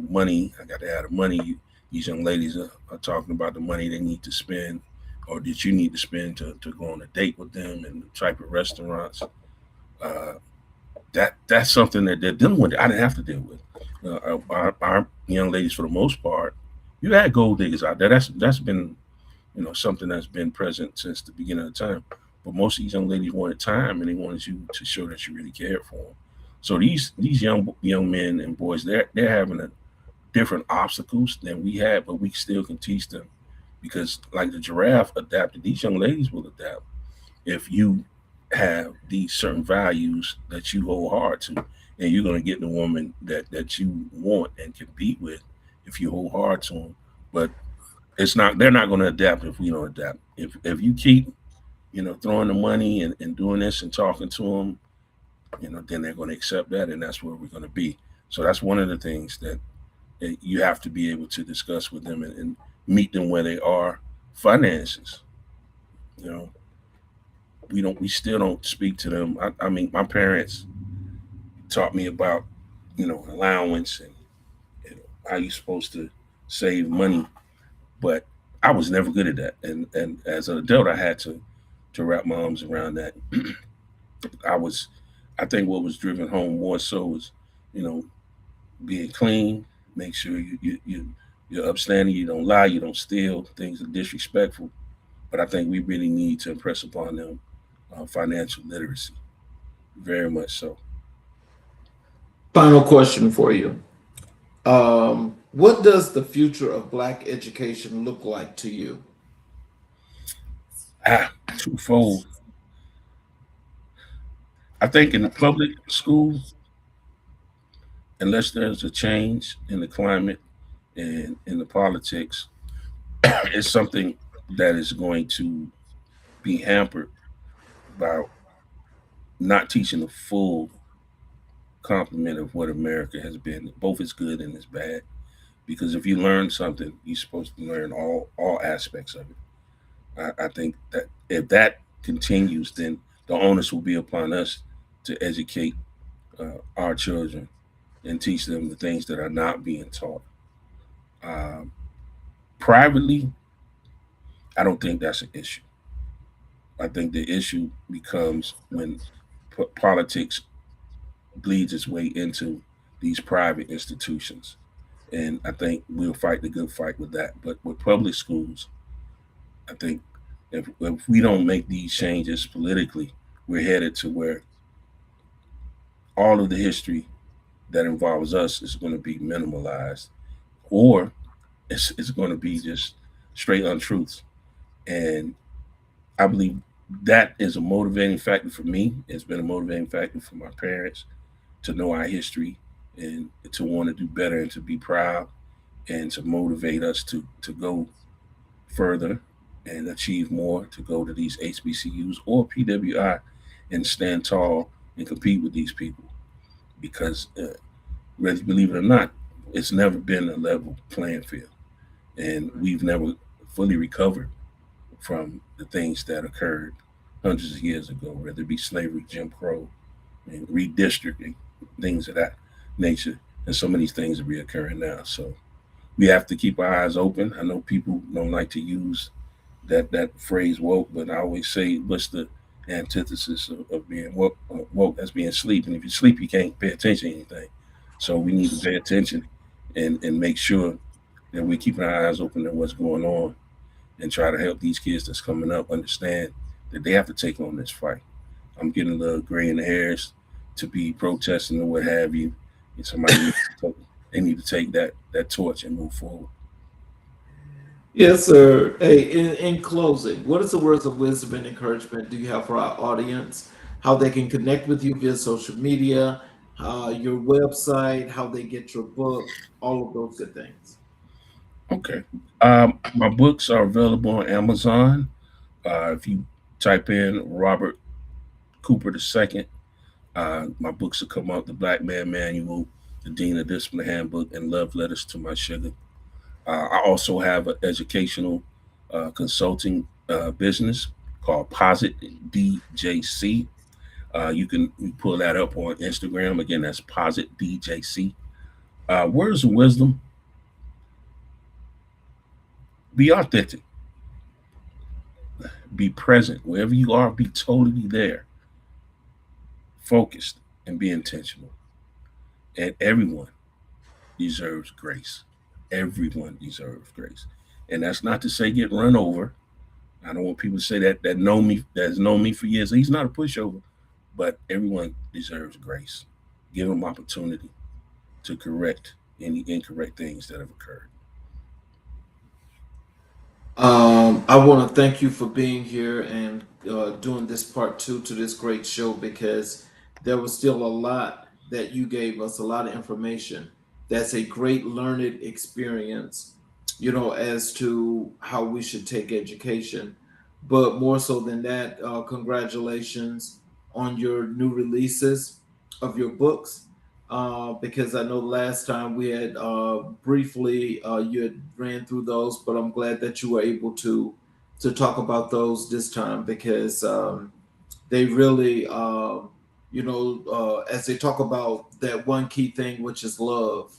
Money. I got to add the money. These young ladies are talking about the money they need to spend, or that you need to spend to go on a date with them, and the type of restaurants. Uh, that's something that they're dealing with. I didn't have to deal with. Our young ladies, for the most part, you had gold diggers out there. That's been something that's been present since the beginning of time. But most of these young ladies wanted time, and they wanted you to show that you really cared for them. So these young men and boys, they're having a different obstacles than we had, but we still can teach them, because like the giraffe adapted, these young ladies will adapt if you have these certain values that you hold hard to, and you're going to get the woman that you want and compete with if you hold hard to them. But they're not going to adapt if we don't adapt. If you keep throwing the money and doing this and talking to them, then they're going to accept that, and that's where we're going to be. So that's one of the things that you have to be able to discuss with them, and meet them where they are. Finances, We still don't speak to them. I mean, my parents taught me about, allowance and how you're supposed to save money, but I was never good at that. And as an adult, I had to wrap my arms around that. I was, I think what was driven home more so was, you know, being clean, make sure you're upstanding, you don't lie, you don't steal, things are disrespectful. But I think we really need to impress upon them financial literacy, very much so. Final question for you. What does the future of Black education look like to you? Twofold. I think in the public school, unless there's a change in the climate and in the politics, it's something that is going to be hampered by not teaching the full complement of what America has been, both its good and its bad. Because if you learn something, you're supposed to learn all aspects of it. I think that if that continues, then the onus will be upon us to educate our children and teach them the things that are not being taught. Um, Privately, I don't think that's an issue. I think the issue becomes when politics bleeds its way into these private institutions. And I think we'll fight the good fight with that. But with public schools, I think if we don't make these changes politically, we're headed to where all of the history that involves us is going to be minimalized, or it's going to be just straight untruths. And I believe that is a motivating factor for me. It's been a motivating factor for my parents to know our history and to want to do better and to be proud and to motivate us to go further and achieve more, to go to these HBCUs or PWI and stand tall and compete with these people. Because whether you believe it or not, it's never been a level playing field, and we've never fully recovered from the things that occurred hundreds of years ago, whether it be slavery, Jim Crow, and redistricting, things of that nature. And some of these things are reoccurring now. So we have to keep our eyes open. I know people don't like to use that phrase woke, but I always say, what's the antithesis of being woke? Woke, that's being sleep. And if you sleep, you can't pay attention to anything. So we need to pay attention and make sure that we're keeping our eyes open to what's going on and try to help these kids that's coming up understand that they have to take on this fight. I'm getting a little gray in the hairs to be protesting or what have you. And somebody needs to they need to take that torch and move forward. Yes, sir. Hey, in closing, what is the words of wisdom and encouragement do you have for our audience? How they can connect with you via social media, your website, how they get your book, all of those good things. Okay. My books are available on Amazon. If you type in Robert Cooper II, my books will come up: The Black Man Manual, The Dean of Discipline Handbook, and Love Letters to My Sugar. I also have an educational consulting business called Posit DJC. You can pull that up on Instagram. Again, that's Posit DJC. Words of wisdom: be authentic, be present wherever you are, be totally there, focused, and be intentional. And everyone deserves grace. Everyone deserves grace. And that's not to say get run over. I don't want people to say that know me, that's known me for years. He's not a pushover, but everyone deserves grace. Give them opportunity to correct any incorrect things that have occurred. I want to thank you for being here and doing this part two to this great show, because there was still a lot that you gave us, a lot of information. That's a great learned experience, as to how we should take education. But more so than that, congratulations on your new releases of your books. Because I know last time we had briefly you had ran through those, but I'm glad that you were able to talk about those this time, because they really, as they talk about that one key thing, which is love.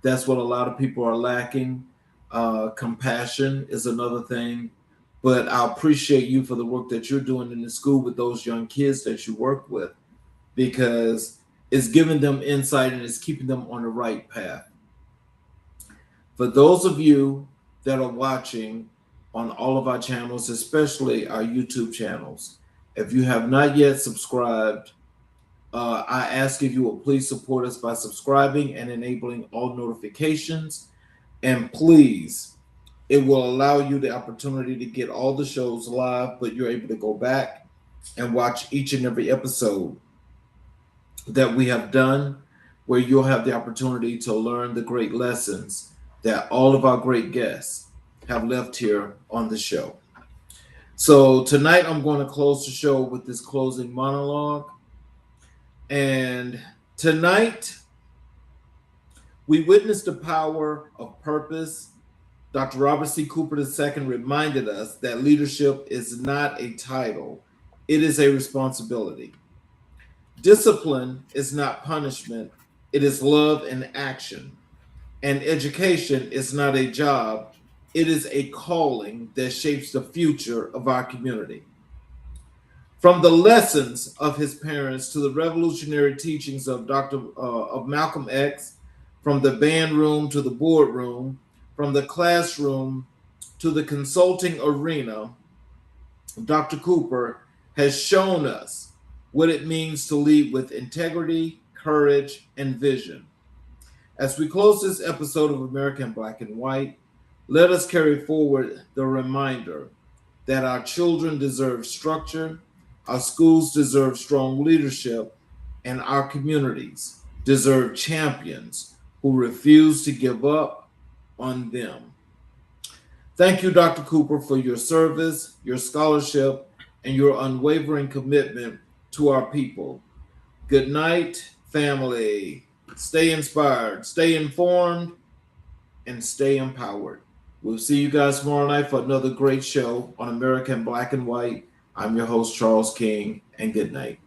That's what a lot of people are lacking. Compassion is another thing. But I appreciate you for the work that you're doing in the school with those young kids that you work with, because it's giving them insight and it's keeping them on the right path. For those of you that are watching on all of our channels, especially our YouTube channels, if you have not yet subscribed, I ask if you will please support us by subscribing and enabling all notifications. And please, it will allow you the opportunity to get all the shows live, but you're able to go back and watch each and every episode that we have done, where you'll have the opportunity to learn the great lessons that all of our great guests have left here on the show. So tonight I'm going to close the show with this closing monologue. And tonight we witnessed the power of purpose. Dr. Robert C. Cooper II reminded us that leadership is not a title, it is a responsibility. Discipline is not punishment, it is love in action. And education is not a job, it is a calling that shapes the future of our community. From the lessons of his parents to the revolutionary teachings of Malcolm X, from the band room to the boardroom, from the classroom to the consulting arena, Dr. Cooper has shown us what it means to lead with integrity, courage, and vision. As we close this episode of American Black and White, let us carry forward the reminder that our children deserve structure, our schools deserve strong leadership, and our communities deserve champions who refuse to give up on them. Thank you, Dr. Cooper, for your service, your scholarship, and your unwavering commitment to our people. Good night, family. Stay inspired, stay informed, and stay empowered. We'll see you guys tomorrow night for another great show on American Black and White. I'm your host, Charles King, and good night.